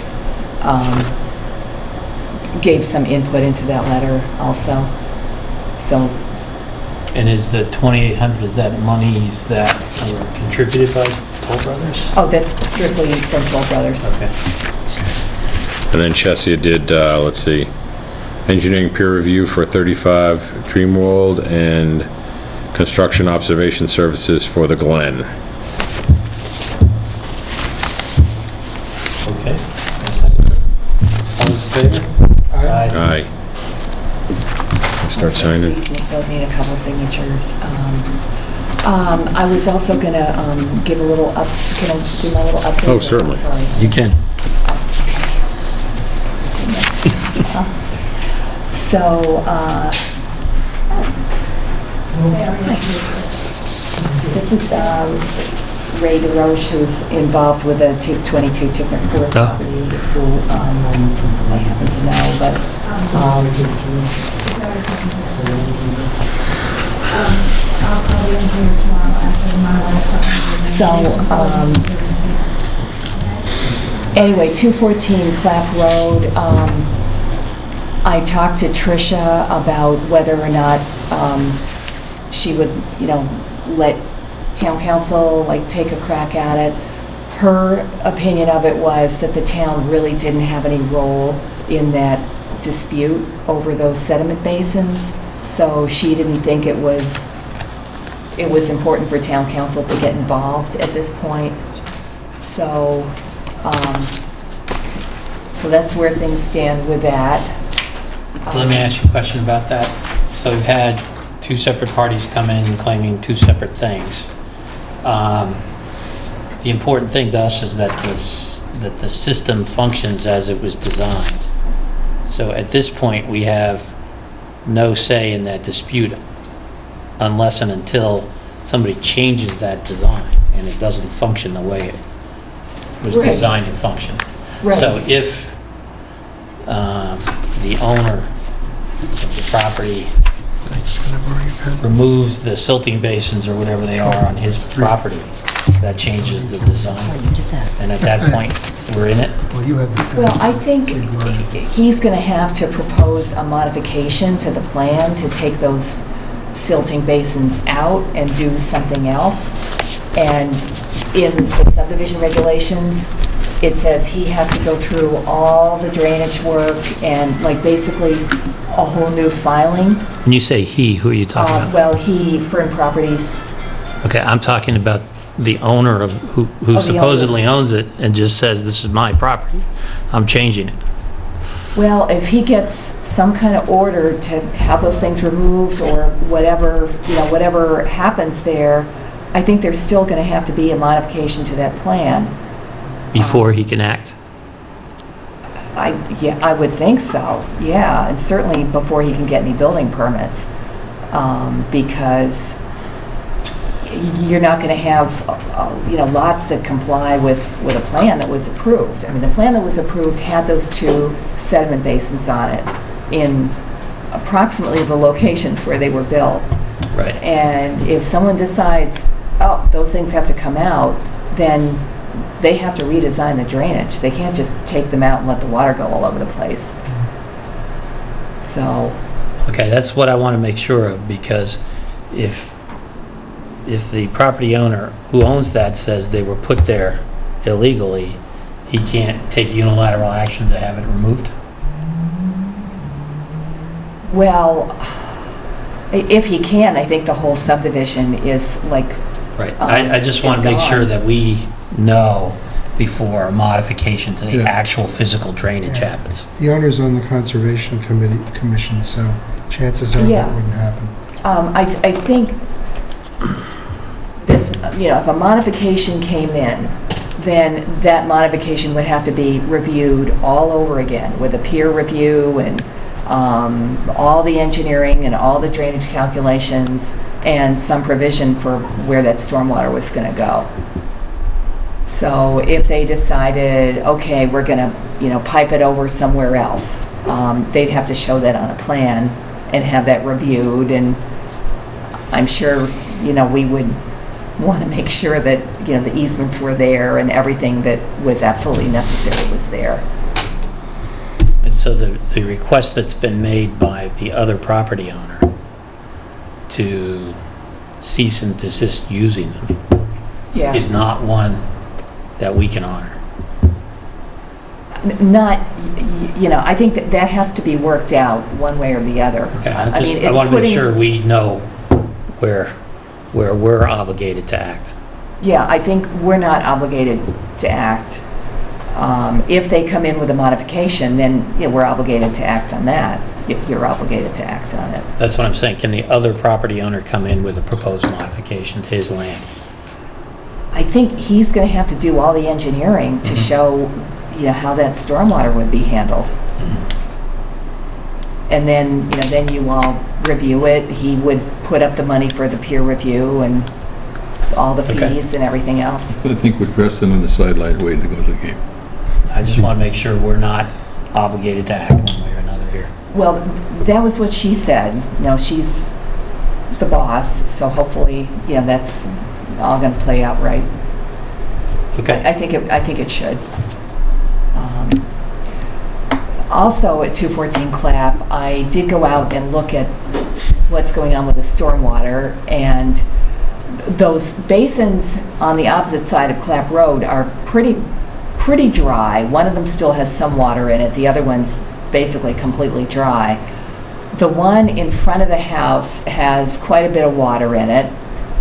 gave some input into that letter also. So, And is the 2,800, is that monies that were contributed by Toll Brothers? oh, that's strictly from Toll Brothers. Okay. And then Chesia did, let's see, engineering peer review for 35 Dreamworld and construction observation services for the Glen. Okay. All those in favor? Aye. Start signing. Those need a couple signatures. I was also gonna give a little can I do my little update? Oh, certainly. Sorry. You can. So, this is Ray DeRoche, who's involved with the 22 Ticknet Court property, who I happen to know, but anyway, 214 Clap Road, I talked to Tricia about whether or not she would, let town council, take a crack at it. Her opinion of it was that the town really didn't have any role in that dispute over those sediment basins, so she didn't think it was important for town council to get involved at this point. So, so that's where things stand with that. So let me ask you a question about that. So we've had 2 separate parties come in claiming 2 separate things. The important thing to us is that the system functions as it was designed. So at this point, we have no say in that dispute unless and until somebody changes that design and it doesn't function the way it was Right. designed to function. Right. So if the owner of the property removes the silting basins or whatever they are on his property, that changes the design. And at that point, we're in it. Well, you had the... Well, I think he's going to have to propose a modification to the plan to take those silting basins out and do something else. And in the subdivision regulations, it says he has to go through all the drainage work and like basically a whole new filing. When you say he, who are you talking about? Well, he, Fern Properties, Okay, I'm talking about the owner of, who owner. supposedly owns it and just says, this is my property, I'm changing it. well, if he gets some kind of order to have those things removed or whatever, whatever happens there, I think there's still going to have to be a modification to that plan. Before he can act. I would think so, yeah, and certainly before he can get any building permits, because you're not going to have, lots that comply with a plan that was approved. I mean, the plan that was approved had those 2 sediment basins on it in approximately the locations where they were built. Right. And if someone decides, oh, those things have to come out, then they have to redesign the drainage. They can't just take them out and let the water go all over the place. So, Okay, that's what I want to make sure of, because if the property owner who owns that says they were put there illegally, he can't take unilateral action to have it removed? well, if he can, I think the whole subdivision is like, Right. I just want to make sure that we know before a modification to the Yeah. actual physical drainage Yeah. happens. The owner's on the Conservation Commission, so chances are Yeah. that wouldn't happen. I think this, if a modification came in, then that modification would have to be reviewed all over again with a peer review and all the engineering and all the drainage calculations and some provision for where that stormwater was going to go. So if they decided, okay, we're going to, pipe it over somewhere else, they'd have to show that on a plan and have that reviewed. And I'm sure, we would want to make sure that, the easements were there and everything that was absolutely necessary was there. And so the request that's been made by the other property owner to cease and desist using them Yeah. is not one that we can honor. Not, I think that has to be worked out one way or the other. Okay, I I mean, it's want to make putting- sure we know where we're obligated to act. Yeah, I think we're not obligated to act. If they come in with a modification, then we're obligated to act on that. You're obligated to act on it. That's what I'm saying. Can the other property owner come in with a proposed modification to his land? I think he's going to have to do all the engineering to show, how that stormwater would be handled. And then, then you all review it. He would put up the money for the peer review and all the Okay. fees and everything else. I think we're dressed on the sideline waiting to go to the game. I just want to make sure we're not obligated to act one way or another here. Well, that was what she said. She's the boss, so hopefully, that's all going to play out right. Okay. I think it should. Also, at 214 Clap, I did go out and look at what's going on with the stormwater, and those basins on the opposite side of Clap Road are pretty dry. One of them still has some water in it. The other one's basically completely dry. The one in front of the house has quite a bit of water in it,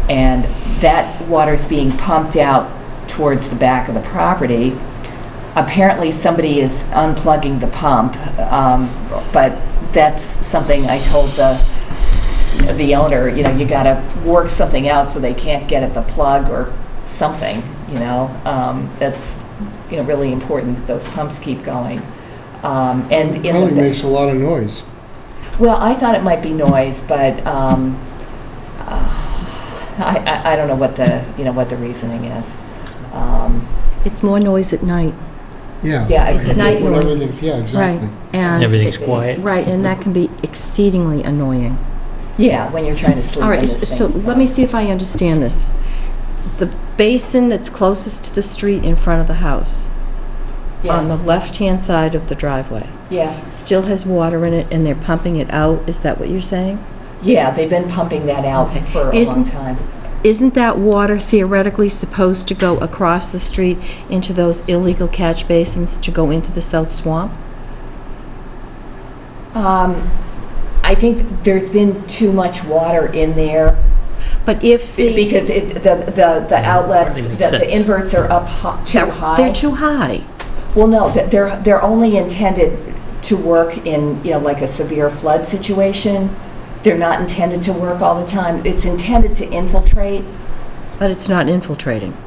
and that water's being pumped out towards the back of the property. Apparently, somebody is unplugging the pump, but that's something I told the owner, you got to work something out so they can't get at the plug or something, That's, really important that those pumps keep going. And in Probably the, makes a lot of noise. well, I thought it might be noise, but I don't know what the reasoning is. It's more noise at night. Yeah. Yeah, It's night When noise. everything's- Yeah, exactly. Right, and... Everything's quiet. Right, and that can be exceedingly annoying. Yeah, when you're trying to sleep. All right, and this so thing's let me see if I understand this. The basin that's closest to the street in front of the house, on the left-hand side of the driveway, Yeah, still has water in it, and they're pumping it out? Is that what you're saying? yeah, they've been pumping that out Okay. for a long Isn't- time. Isn't that water theoretically supposed to go across the street into those illegal catch basins to go into the South Swamp? I think there's been too much water in there But if the... because the outlets, Hardly makes the sense. inverts are up too high. They're too high. Well, no, they're only intended to work in, like a severe flood situation. They're not intended to work all the time. It's intended to infiltrate. But it's not infiltrating.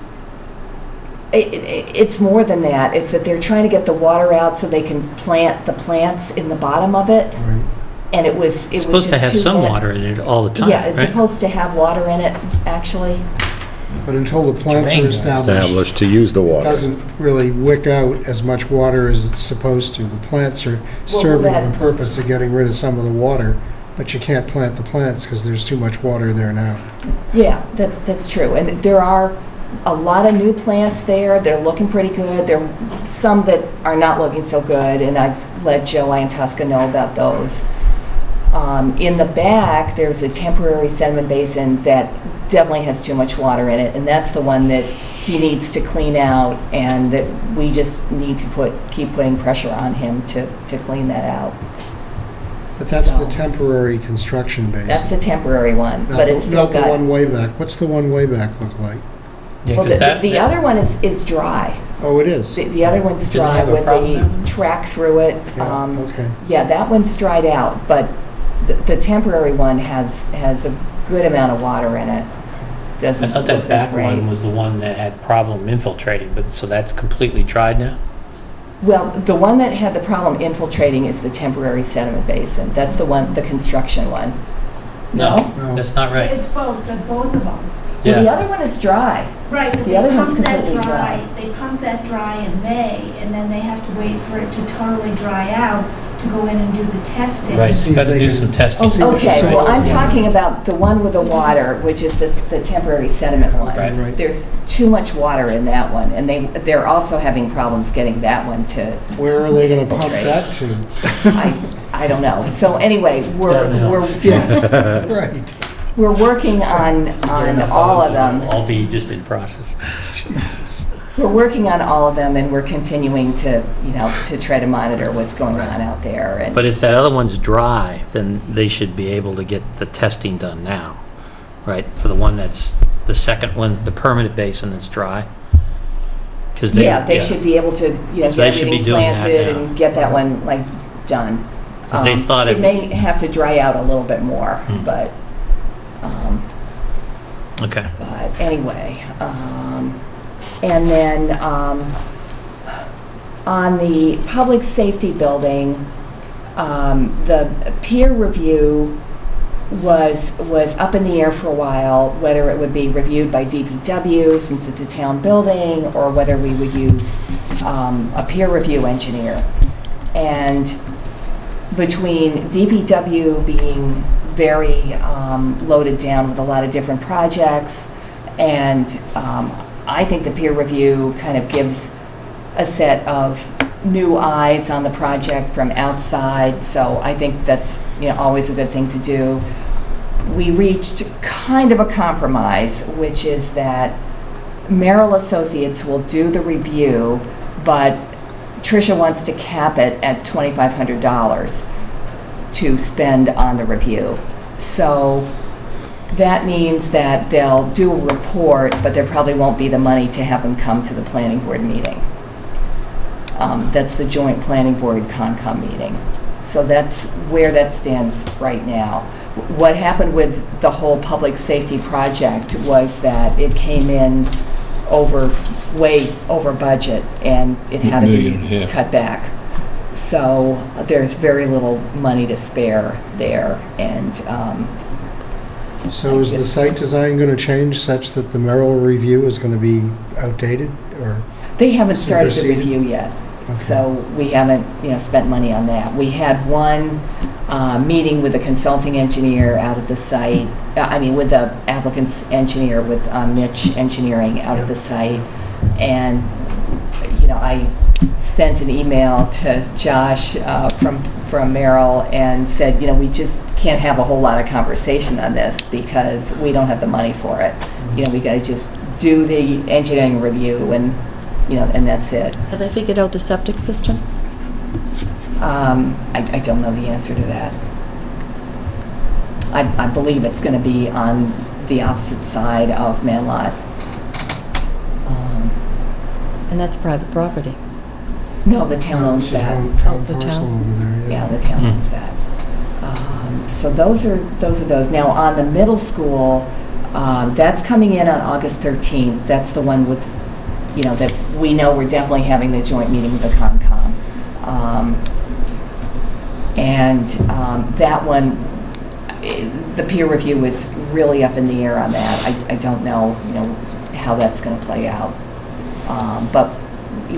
It's more than that. It's that they're trying to get the water out so they can plant the plants in the bottom of it. Right. And it was It's supposed to just have too some wet. water in it all the time, Yeah, it's right? supposed to have water in it, actually. But until the plants are Rain. established, Established to use the it water. doesn't really wick out as much water as it's supposed to. The plants are serving that- the purpose of getting rid of some of the water, but you can't plant the plants because there's too much water there now. Yeah, that's true. And there are a lot of new plants there. They're looking pretty good. There are some that are not looking so good, and I've let Joe Iantusca know about those. In the back, there's a temporary sediment basin that definitely has too much water in it, and that's the one that he needs to clean out, and that we just need to keep putting pressure on him to clean that out. But that's the So- temporary construction base. That's the temporary one, but it's still Not the got... one way back. What's the one way back look like? Yeah, Well, 'cause that- the other one is dry. Oh, it is? The other one's Didn't they dry have a with problem the track through it. Yeah, okay. Yeah, that one's dried out, but the temporary one has a good amount of water in it. I Doesn't thought look that back great. one was the one that had problem infiltrating, but so that's completely dried now? Well, the one that had the problem infiltrating is the temporary sediment basin. That's the one, the construction one. No? No. That's not right. It's both of them. Well, the Yeah, other one is dry. Right, but The they other one's pump that completely dry. They pump that dry in May, and then they have to wait for it to totally dry out to go in and do the testing. right, See you if got to they do can- some testing. See what the Okay, well, I'm cycles are. talking about the one with the water, which is the temporary sediment one. Right. Right. There's too much water in that one, and they're also having problems getting that one to Where are they going to pump infiltrate. that to? I don't know. So anyway, Downhill. Yeah, right. we're working on all of them. It'll all be just in process. Jesus. We're working on all of them, and we're continuing to try to monitor what's going on out there. And But if that other one's dry, then they should be able to get the testing done now, right? For the one that's, the second one, the permanent basin that's dry? Because they should be able to get So they should be everything doing that planted now. and get that one done. 'Cause they thought it it- may have to dry out a little bit more, but Okay. anyway. And then on the public safety building, the peer review was up in the air for a while, whether it would be reviewed by DPW, since it's a town building, or whether we would use a peer review engineer. And between DPW being very loaded down with a lot of different projects, and I think the peer review kind of gives a set of new eyes on the project from outside, so I think that's always a good thing to do. We reached kind of a compromise, which is that Merrill Associates will do the review, but Tricia wants to cap it at $2,500 to spend on the review. So that means that they'll do a report, but there probably won't be the money to have them come to the planning board meeting. That's the joint planning board Concom meeting. So that's where that stands right now. What happened with the whole public safety project was that it came in way over budget, and it had to Million, be yeah. cut back. So there's very little money to spare there, and So is the site design going to change such that the Merrill review is going to be outdated, or? They haven't started the Superseded? review yet, Okay. so we haven't, spent money on that. We had one meeting with a consulting engineer out at the site, with the applicant's engineer, with Mitch Engineering out at the site, and, I sent an email to Josh from Merrill and said, we just can't have a whole lot of conversation on this because we don't have the money for it. We got to just do the engineering review and, and that's it. Have they figured out the septic system? I don't know the answer to that. I believe it's going to be on the opposite side of Manlot. And that's private property. No, the town owns that. Town the parcel town? over there, Yeah, the town owns that. So those are those. Now, on the middle school, that's coming in on August 13th. That's the one with, that we know we're definitely having the joint meeting with the Concom. That one, the peer review is really up in the air on that. I don't know, how that's going to play out. But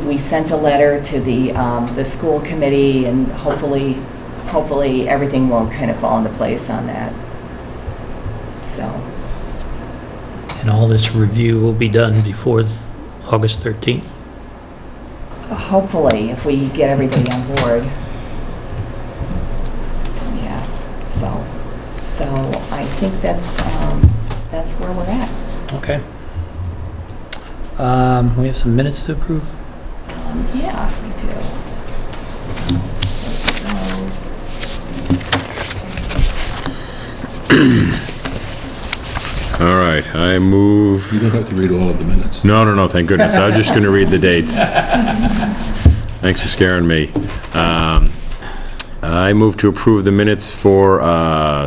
we sent a letter to the school committee, and hopefully everything will kind of fall into place on that. So. And all this review will be done before August 13th? Hopefully, if we get everybody on board. Yeah, so I think that's where we're at. Okay. We have some minutes to approve. Yeah, we do. So, All right, I move... You don't have to read all of the minutes. No, thank goodness. I was just going to read the dates. Thanks for scaring me. I move to approve the minutes for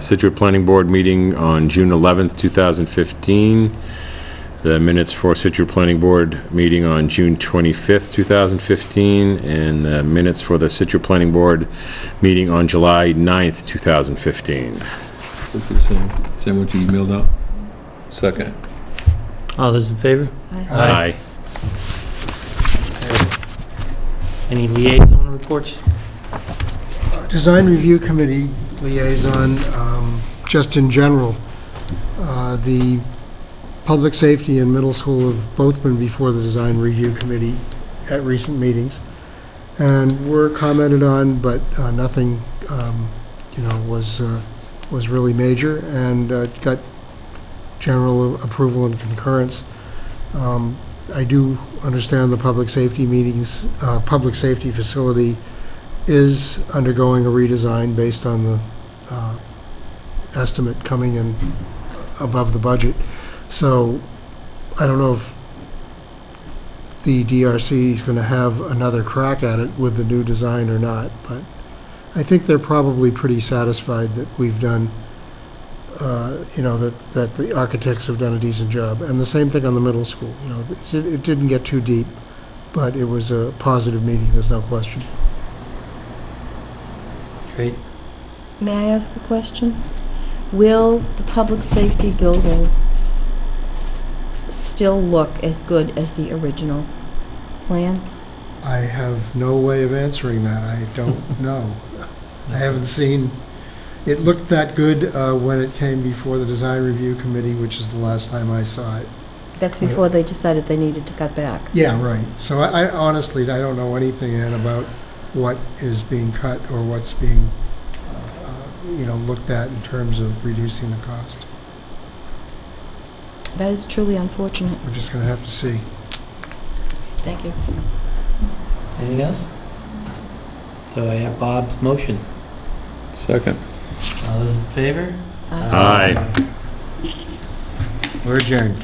Scituate Planning Board meeting on June 11th, 2015. The minutes for Scituate Planning Board meeting on June 25th, 2015. And the minutes for the Scituate Planning Board meeting on July 9th, 2015. Is it the same what you emailed out? Second. All those in favor? Aye. Any liaison reports? Design Review Committee liaison, just in general, the public safety and middle school have both been before the Design Review Committee at recent meetings, and were commented on, but nothing, was really major, and got general approval and concurrence. I do understand the public safety meetings, public safety facility is undergoing a redesign based on the estimate coming in above the budget. So I don't know if the DRC is going to have another crack at it with the new design or not, but I think they're probably pretty satisfied that we've done, that the architects have done a decent job. And the same thing on the middle school. It didn't get too deep, but it was a positive meeting, there's no question. Great. May I ask a question? Will the public safety building still look as good as the original plan? I have no way of answering that. I don't know. I haven't seen, it looked that good when it came before the Design Review Committee, which is the last time I saw it. That's before they decided they needed to cut back. Yeah, right. So I honestly, I don't know anything, Ann, about what is being cut or what's being, looked at in terms of reducing the cost. That is truly unfortunate. We're just going to have to see. Thank you. Anything else? So I have Bob's motion. Second. All those in favor? Aye. We're adjourned.